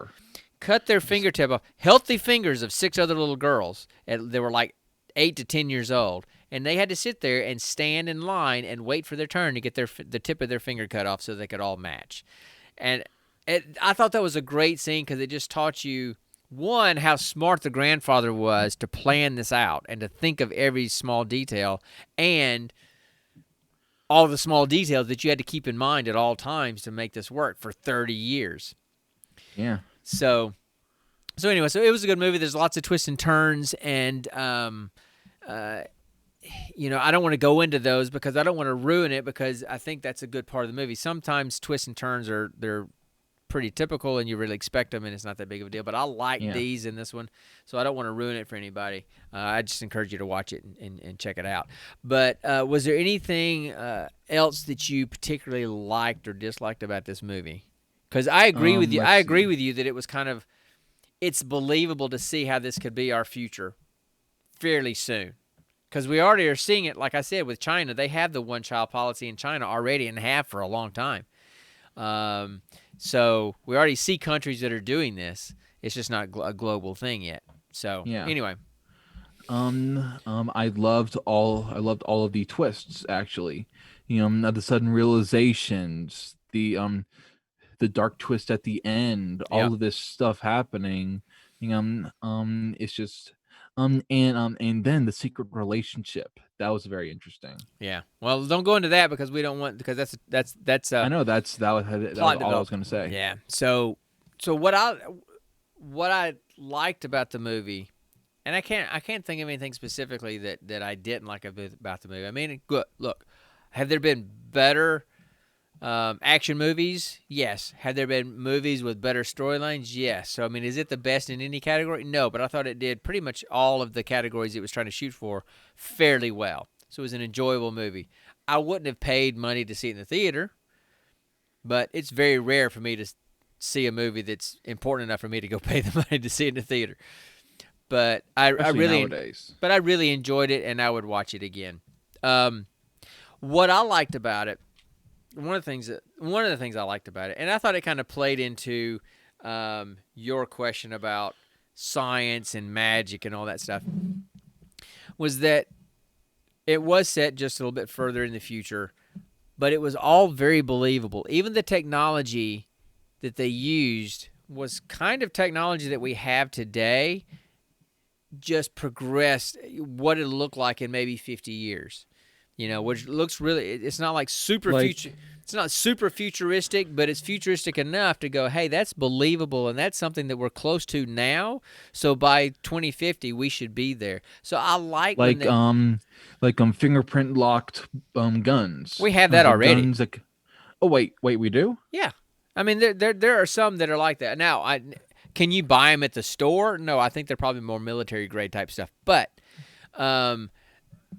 Cut their fingertip off. Healthy fingers of 6 other little girls. They were like 8 to 10 years old. And they had to sit there and stand in line and wait for their turn to get the tip of their finger cut off so they could all match. And I thought that was a great scene because it just taught you, one, how smart the grandfather was to plan this out and to think of every small detail, and all the small details that you had to keep in mind at all times to make this work for 30 years. Yeah. So anyway, it was a good movie. There's lots of twists and turns, and I don't want to go into those because I don't want to ruin it, because I think that's a good part of the movie. Sometimes twists and turns they're pretty typical and you really expect them and it's not that big of a deal. But I like these in this one, so I don't want to ruin it for anybody. I just encourage you to watch it and check it out. But was there anything else that you particularly liked or disliked about this movie? Because I agree with you. I agree with you that it was it's believable to see how this could be our future fairly soon. Because we already are seeing it, like I said, with China. They have the one-child policy in China already and have for a long time. So we already see countries that are doing this. It's just not a global thing yet. So anyway. I loved all of the twists, actually. The sudden realizations, the dark twist at the end, all of this stuff happening. It's just and then the secret relationship, that was very interesting. Yeah. Well, don't go into that because we don't want, because that's I know that was all I was going to say. Yeah. So what I liked about the movie and I can't think of anything specifically that I didn't like about the movie. I mean, look, have there been better action movies? Yes. Have there been movies with better storylines? Yes. So I mean, is it the best in any category? No, but I thought it did pretty much all of the categories it was trying to shoot for fairly well. So it was an enjoyable movie. I wouldn't have paid money to see it in the theater, but it's very rare for me to see a movie that's important enough for me to go pay the money to see it in the theater. But I really, nowadays. but I really enjoyed it, and I would watch it again. What I liked about it, one of the things I liked about it, and I thought it kind of played into your question about science and magic and all that stuff, was that it was set just a little bit further in the future, but it was all very believable. Even the technology that they used was kind of technology that we have today, just progressed what it looked like in maybe 50 years. Which looks really, it's not like it's not super futuristic, but it's futuristic enough to go, hey, that's believable, and that's something that we're close to now. So by 2050, we should be there. So I like fingerprint locked guns. We have that already. Guns that, oh wait, we do? Yeah, I mean there are some that are like that. Now, can you buy them at the store? No, I think they're probably more military grade type stuff. But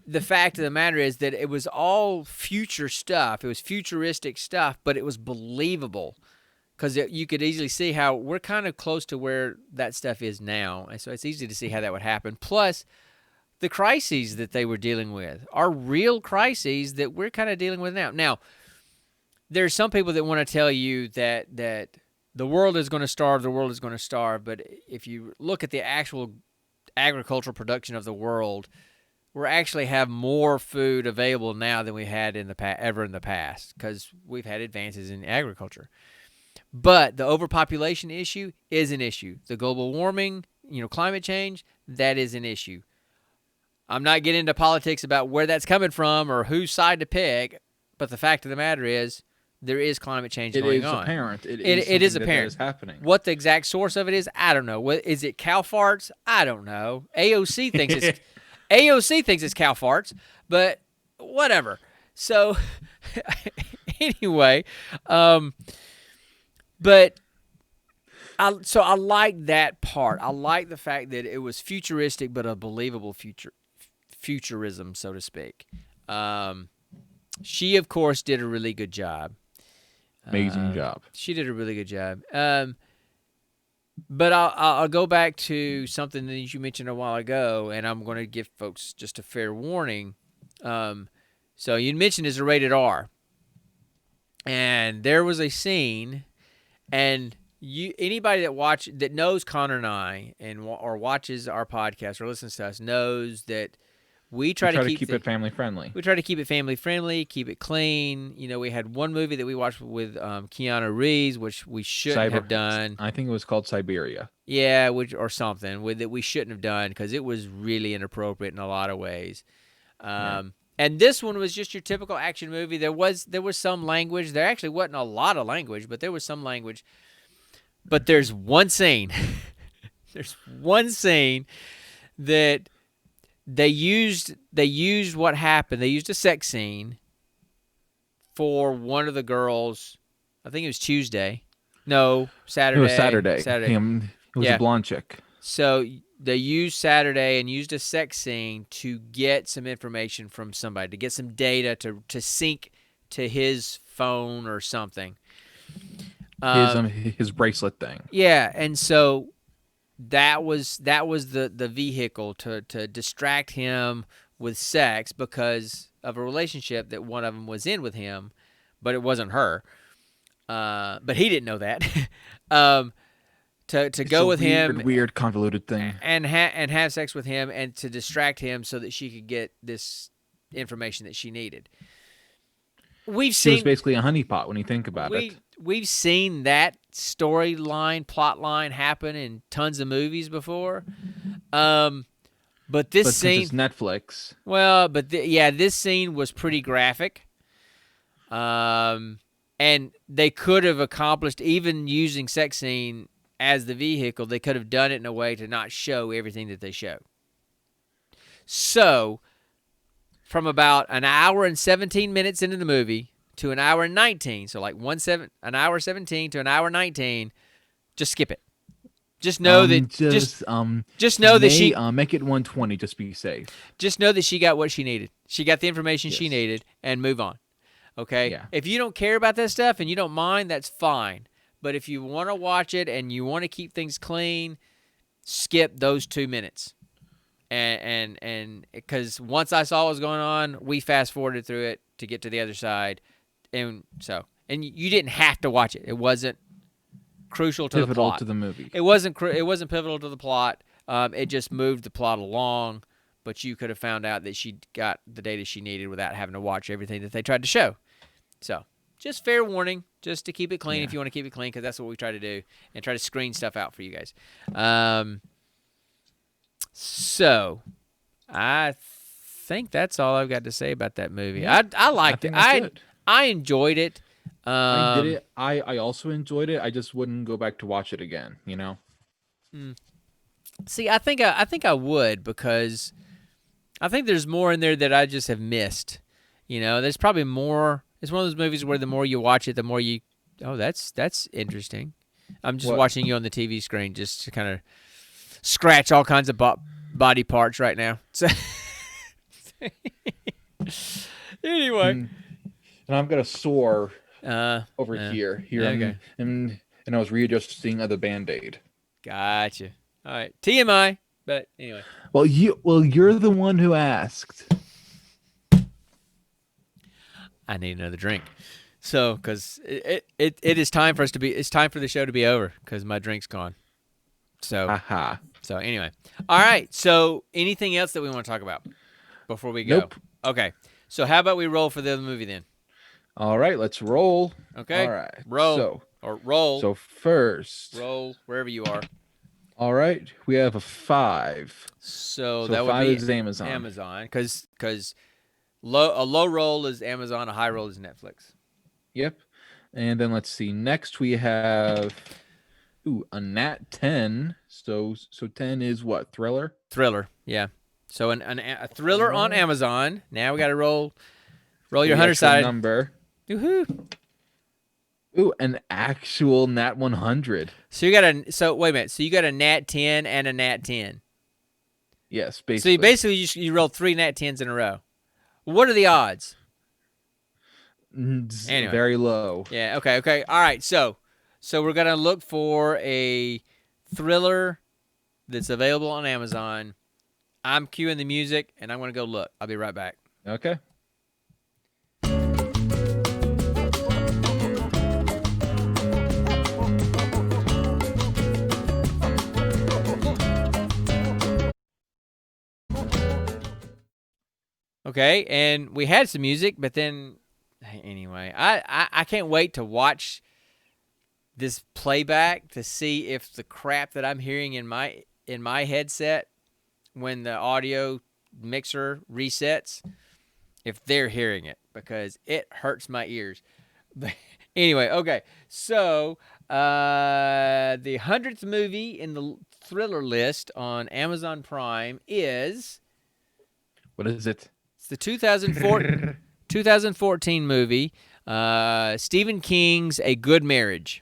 the fact of the matter is that it was all future stuff. It was futuristic stuff, but it was believable because you could easily see how we're kind of close to where that stuff is now. And so it's easy to see how that would happen. Plus, the crises that they were dealing with are real crises that we're kind of dealing with now. Now, there's some people that want to tell you that the world is going to starve, but if you look at the actual agricultural production of the world, we actually have more food available now than we had ever in the past because we've had advances in agriculture. But the overpopulation issue is an issue. The global warming, climate change, that is an issue. I'm not getting into politics about where that's coming from or whose side to pick, but the fact of the matter is there is climate change going on. It is apparent. That is happening. What the exact source of it is, I don't know. Is it cow farts? I don't know. AOC thinks it's cow farts, but whatever. So anyway, but I like that part. I like the fact that it was futuristic, but a believable futurism, so to speak. She, of course, did a really good job. Amazing job. She did a really good job. But I'll go back to something that you mentioned a while ago, and I'm going to give folks just a fair warning. So you mentioned it's a rated R, and there was a scene, and anybody that knows Connor and I or watches our podcast or listens to us knows that we try to keep it family friendly. We try to keep it family friendly, keep it clean. We had one movie that we watched with Keanu Reeves, which we shouldn't have done. I think it was called Siberia. Yeah, or something that we shouldn't have done because it was really inappropriate in a lot of ways. And this one was just your typical action movie. There was some language. There actually wasn't a lot of language, but there was some language. But there's one scene. There's one scene that they used what happened. They used a sex scene for one of the girls. I think it was Tuesday. No, Saturday. It was Saturday. It was a blonde chick. So they used Saturday and used a sex scene to get some information from somebody, to get some data to sync to his phone or something. His bracelet thing. Yeah, and so that was the vehicle to distract him with sex because of a relationship that one of them was in with him, but it wasn't her. But he didn't know that. To go with him, weird convoluted thing, and have sex with him, and to distract him so that she could get this information that she needed. She was basically a honeypot when you think about it. We've seen that plot line happen in tons of movies before. But this scene, since it's Netflix. Well, but this scene was pretty graphic. And they could have accomplished, even using sex scene as the vehicle, they could have done it in a way to not show everything that they show. So, from about an hour and 17 minutes into the movie to an hour and 19, so like an hour 17 to an hour 19, just skip it. Just know that just know that she make it 120 just be safe. just know that she got what she needed. She got the information she Yes. needed, and move on. Okay? Yeah. If you don't care about that stuff and you don't mind, that's fine. But if you want to watch it and you want to keep things clean, skip those 2 minutes. And because once I saw what was going on, we fast forwarded through it to get to the other side, and you didn't have to watch it. It wasn't crucial to the Pivotal plot. to the movie. It wasn't pivotal to the plot. It just moved the plot along, but you could have found out that she got the data she needed without having to watch everything that they tried to show. So, just fair warning, just to keep it clean if you want to keep it clean, because that's what we try to do, and try to screen stuff out for you guys. So, I think that's all I've got to say about that movie. Yeah, I liked it. think that's good. I enjoyed it. I did it. I also enjoyed it. I just wouldn't go back to watch it again. You know. See, I think I would, because I think there's more in there that I just have missed. You know, there's probably more. It's one of those movies where the more you watch it, the more you. Oh, that's interesting. I'm just watching you on the TV screen just to kind of scratch all kinds of body parts right now. So anyway, And I've got a sore over yeah. here. Okay. And I was readjusting the Band-Aid. Gotcha. All right, TMI. But anyway, Well, you're the one who asked. I need another drink. So, because it is time for it's time for the show to be over, because my drink's gone. So, Haha. So anyway, all right. So anything else that we want to talk about before we go? Nope. Okay. So how about we roll for the other movie then? All right, let's roll. Okay. All right. Roll. Roll. So first. Roll wherever you are. All right, we have a 5. So So that would 5 be is Amazon. Amazon, because a low roll is Amazon, a high roll is Netflix. Yep. And then let's see. Next we have a Nat 10. So 10 is what? Thriller? Thriller. Yeah. So a thriller on Amazon. Now we got to roll your The actual 100-sided number. Woohoo. Ooh, an actual Nat 100. So wait a minute. So you got a Nat 10 and a Nat 10. Yes, So basically. you basically you rolled 3 Nat 10s in a row. What are the odds? Anyway. Very low. Yeah. Okay. All right. So we're gonna look for a thriller that's available on Amazon. I'm cueing the music, and I'm gonna go look. I'll be right back. Okay. Okay, and we had some music, but then anyway, I can't wait to watch this playback to see if the crap that I'm hearing in my headset when the audio mixer resets, if they're hearing it, because it hurts my ears. But anyway, okay, so the 100th movie in the thriller list on Amazon Prime is What is it? it's the 2014 movie, Stephen King's A Good Marriage.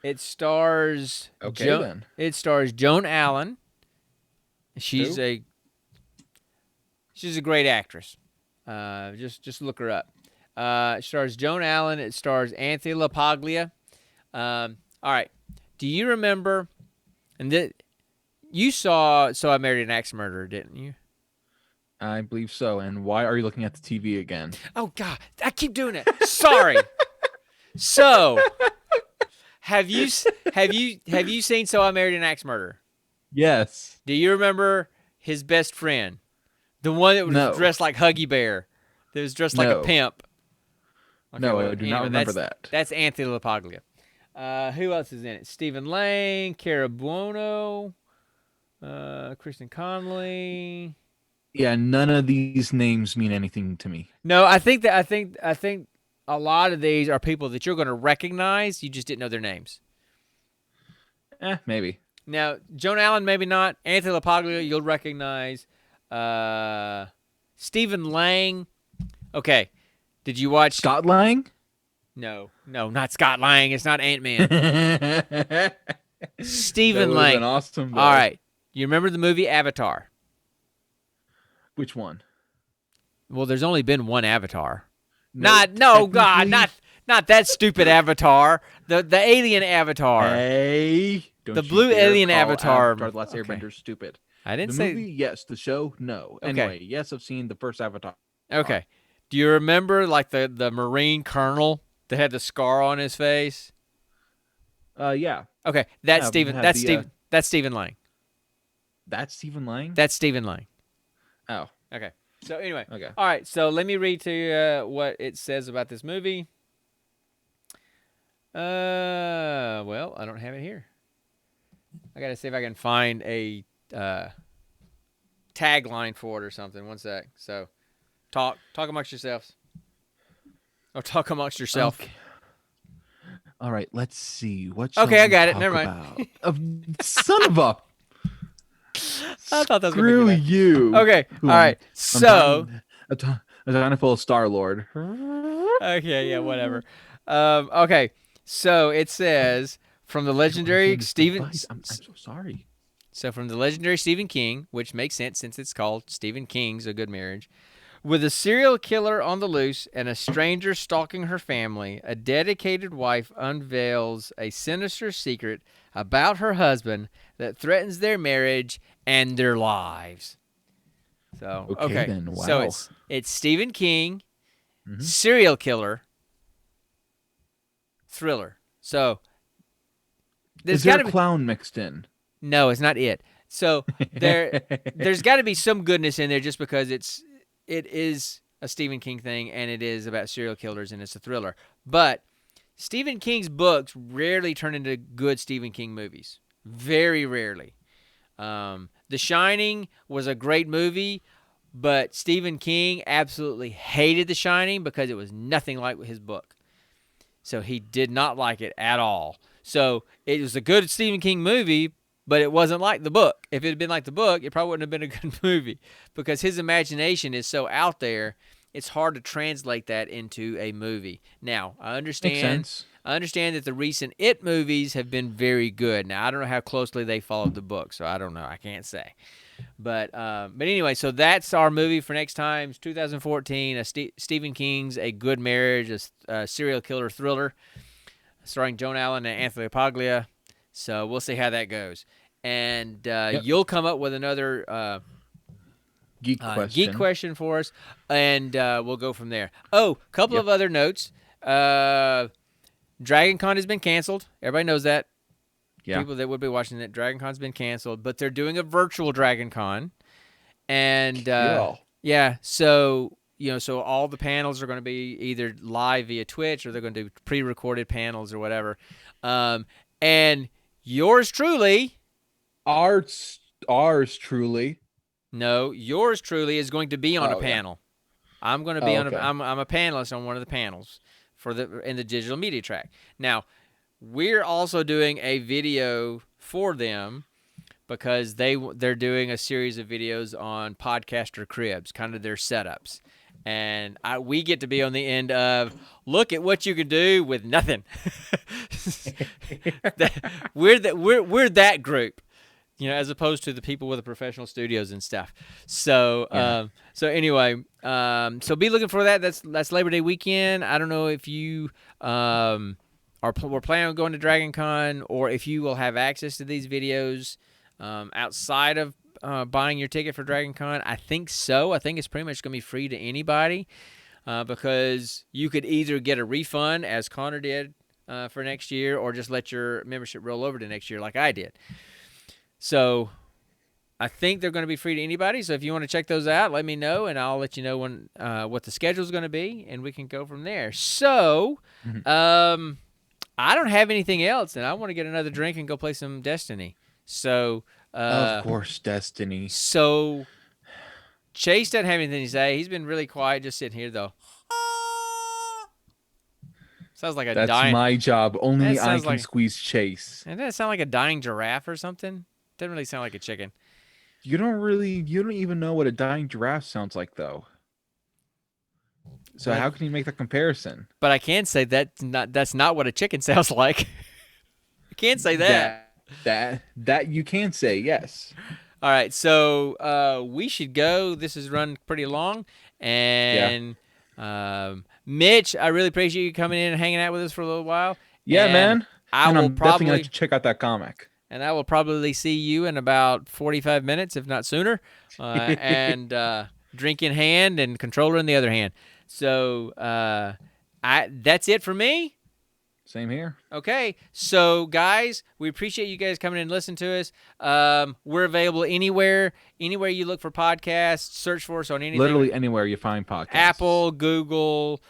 It stars then. It stars Joan Allen. She's Who? a great actress. Just look her up. It stars Joan Allen. It stars Anthony LaPaglia. All right. Do you remember? And you saw So I Married an Axe Murderer, didn't you? I believe so. And why are you looking at the TV again? Oh God, I keep doing it. Sorry. So, have you seen So I Married an Axe Murderer? Yes. Do you remember his best friend, the one that was No. dressed like Huggy Bear, that was dressed like a No. pimp? Okay, No, well, I do not remember that. That's Anthony LaPaglia. Who else is in it? Stephen Lang, Cara Buono, Kristen Connolly. Yeah, none of these names mean anything to me. No, I think a lot of these are people that you're going to recognize. You just didn't know their names. Maybe. Now, Joan Allen, maybe not. Anthony LaPaglia, you'll recognize. Stephen Lang. Okay. Did you watch? Scott Lang. No, not Scott Lang. It's not Ant-Man. That Stephen would have Lang. been awesome, though. All right. You remember the movie Avatar? Which one? Well, there's only been one Avatar. No, God, not that stupid Avatar. The alien Avatar. Hey, don't The you blue dare alien call Avatar. The Last Okay. Airbender stupid. I didn't The say. movie, yes. The show, no. Okay. Anyway, yes, I've seen the first Avatar. Okay. Do you remember like the Marine colonel that had the scar on his face? Yeah. Okay, that's Yeah, Stephen. had That's the, Stephen. That's Stephen Lang. That's Stephen Lang. That's Stephen Lang. Oh, Okay. So anyway, okay. all right. So let me read to you what it says about this movie. Well, I don't have it here. I gotta see if I can find a tagline for it or something. One sec. So, talk amongst yourselves. Or talk amongst yourself. Okay. All right, let's see. What? Okay, shall I got we it. Never talk mind. about? Son of a. I thought that was Screw gonna be you. bad. Okay. Who, All right. I'm So. trying to pull Star Lord. Okay. Yeah. Whatever. Okay. So it says from the legendary Stephen. I'm so sorry. So from the legendary Stephen King, which makes sense since it's called Stephen King's A Good Marriage. With a serial killer on the loose and a stranger stalking her family, a dedicated wife unveils a sinister secret about her husband that threatens their marriage and their lives. So Okay, then, So wow. it's Stephen King, Mhm. serial killer, thriller. So Is there a clown mixed in? No, it's not it. So there's got to be some goodness in there just because it is a Stephen King thing and it is about serial killers and it's a thriller. But Stephen King's books rarely turn into good Stephen King movies. Very rarely. The Shining was a great movie, but Stephen King absolutely hated The Shining because it was nothing like his book. So he did not like it at all. So it was a good Stephen King movie, but it wasn't like the book. If it had been like the book, it probably wouldn't have been a good movie because his imagination is so out there, it's hard to translate that into a movie. Now, I Makes understand sense. that the recent It movies have been very good. Now, I don't know how closely they followed the book, so I don't know. I can't say. But anyway, so that's our movie for next time. It's 2014, Stephen King's A Good Marriage, a serial killer thriller starring Joan Allen and Anthony Paglia. So we'll see how that goes. And you'll come up with another Geek question for us, and we'll go from there. Oh, a couple of other notes. DragonCon has been canceled. Everybody knows that. Yeah. People that would be watching it, DragonCon's been canceled, but they're doing a virtual DragonCon. And yeah, so so all the panels are going to be either live via Twitch or they're going to do pre-recorded panels or whatever. And yours truly, ours truly. No, yours truly is going to be on a panel. Yeah. I'm going to be on okay. I'm a panelist on one of the panels in the digital media track. Now, we're also doing a video for them because they're doing a series of videos on Podcaster Cribs, kind of their setups. And we get to be on the end of, look at what you can do with nothing. We're that group, as opposed to the people with the professional studios and stuff. So anyway, so be looking for that. That's Labor Day weekend. I don't know if you we're planning on going to DragonCon, or if you will have access to these videos outside of buying your ticket for DragonCon. I think so. I think it's pretty much going to be free to anybody because you could either get a refund, as Connor did for next year, or just let your membership roll over to next year like I did. So I think they're going to be free to anybody. So if you want to check those out, let me know, and I'll let you know when what the schedule is going to be, and we can go from there. So I don't have anything else, and I want to get another drink and go play some Destiny. So of course, Destiny. So Chase doesn't have anything to say. He's been really quiet, just sitting here though. Sounds like That's my job. Only I can squeeze Chase. And doesn't that sound like a dying giraffe or something? Doesn't really sound like a chicken. You don't even know what a dying giraffe sounds like, though. So But- how can you make that comparison? But I can say that's not what a chicken sounds like. I can't say that. That you can say, yes. All right, so we should go. This has run pretty long, and Mitch, I really appreciate you coming in and hanging out with us for a little while. Yeah, And man. I And will I'm definitely probably gonna check out that comic. and I will probably see you in about 45 minutes, if not sooner, and drink in hand and controller in the other hand. So that's it for me. Same here. Okay, so guys, we appreciate you guys coming in and listening to us. We're available anywhere you look for podcasts. Search for us on anything. Literally anywhere you find podcasts. Apple, Google,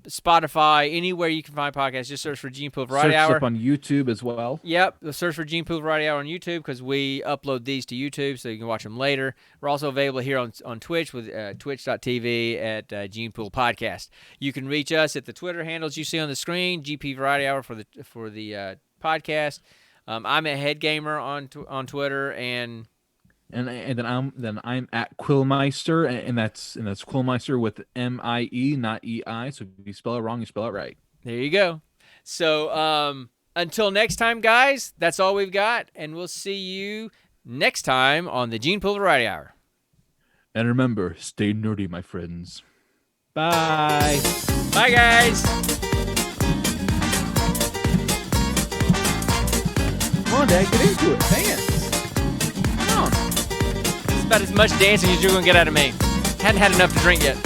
Spotify, anywhere you can find podcasts. Just search for Gene Pool Variety Search us Hour. up on YouTube as well. Yep, search for Gene Pool Variety Hour on YouTube because we upload these to YouTube so you can watch them later. We're also available here on Twitch with twitch.tv at Gene Pool Podcast. You can reach us at the Twitter handles you see on the screen, GP Variety Hour for the podcast. I'm at Head Gamer on Twitter and then I'm at Quillmeister, and that's Quillmeister with MIE, not EI. So if you spell it wrong, you spell it right. there you go. So until next time, guys, that's all we've got, and we'll see you next time on the Gene Pool Variety Hour. And remember, stay nerdy, my friends. Bye. Bye, guys. Come on, Dad, get into it. Dance. Come on. It's about as much dancing as you're going to get out of me. Hadn't had enough to drink yet.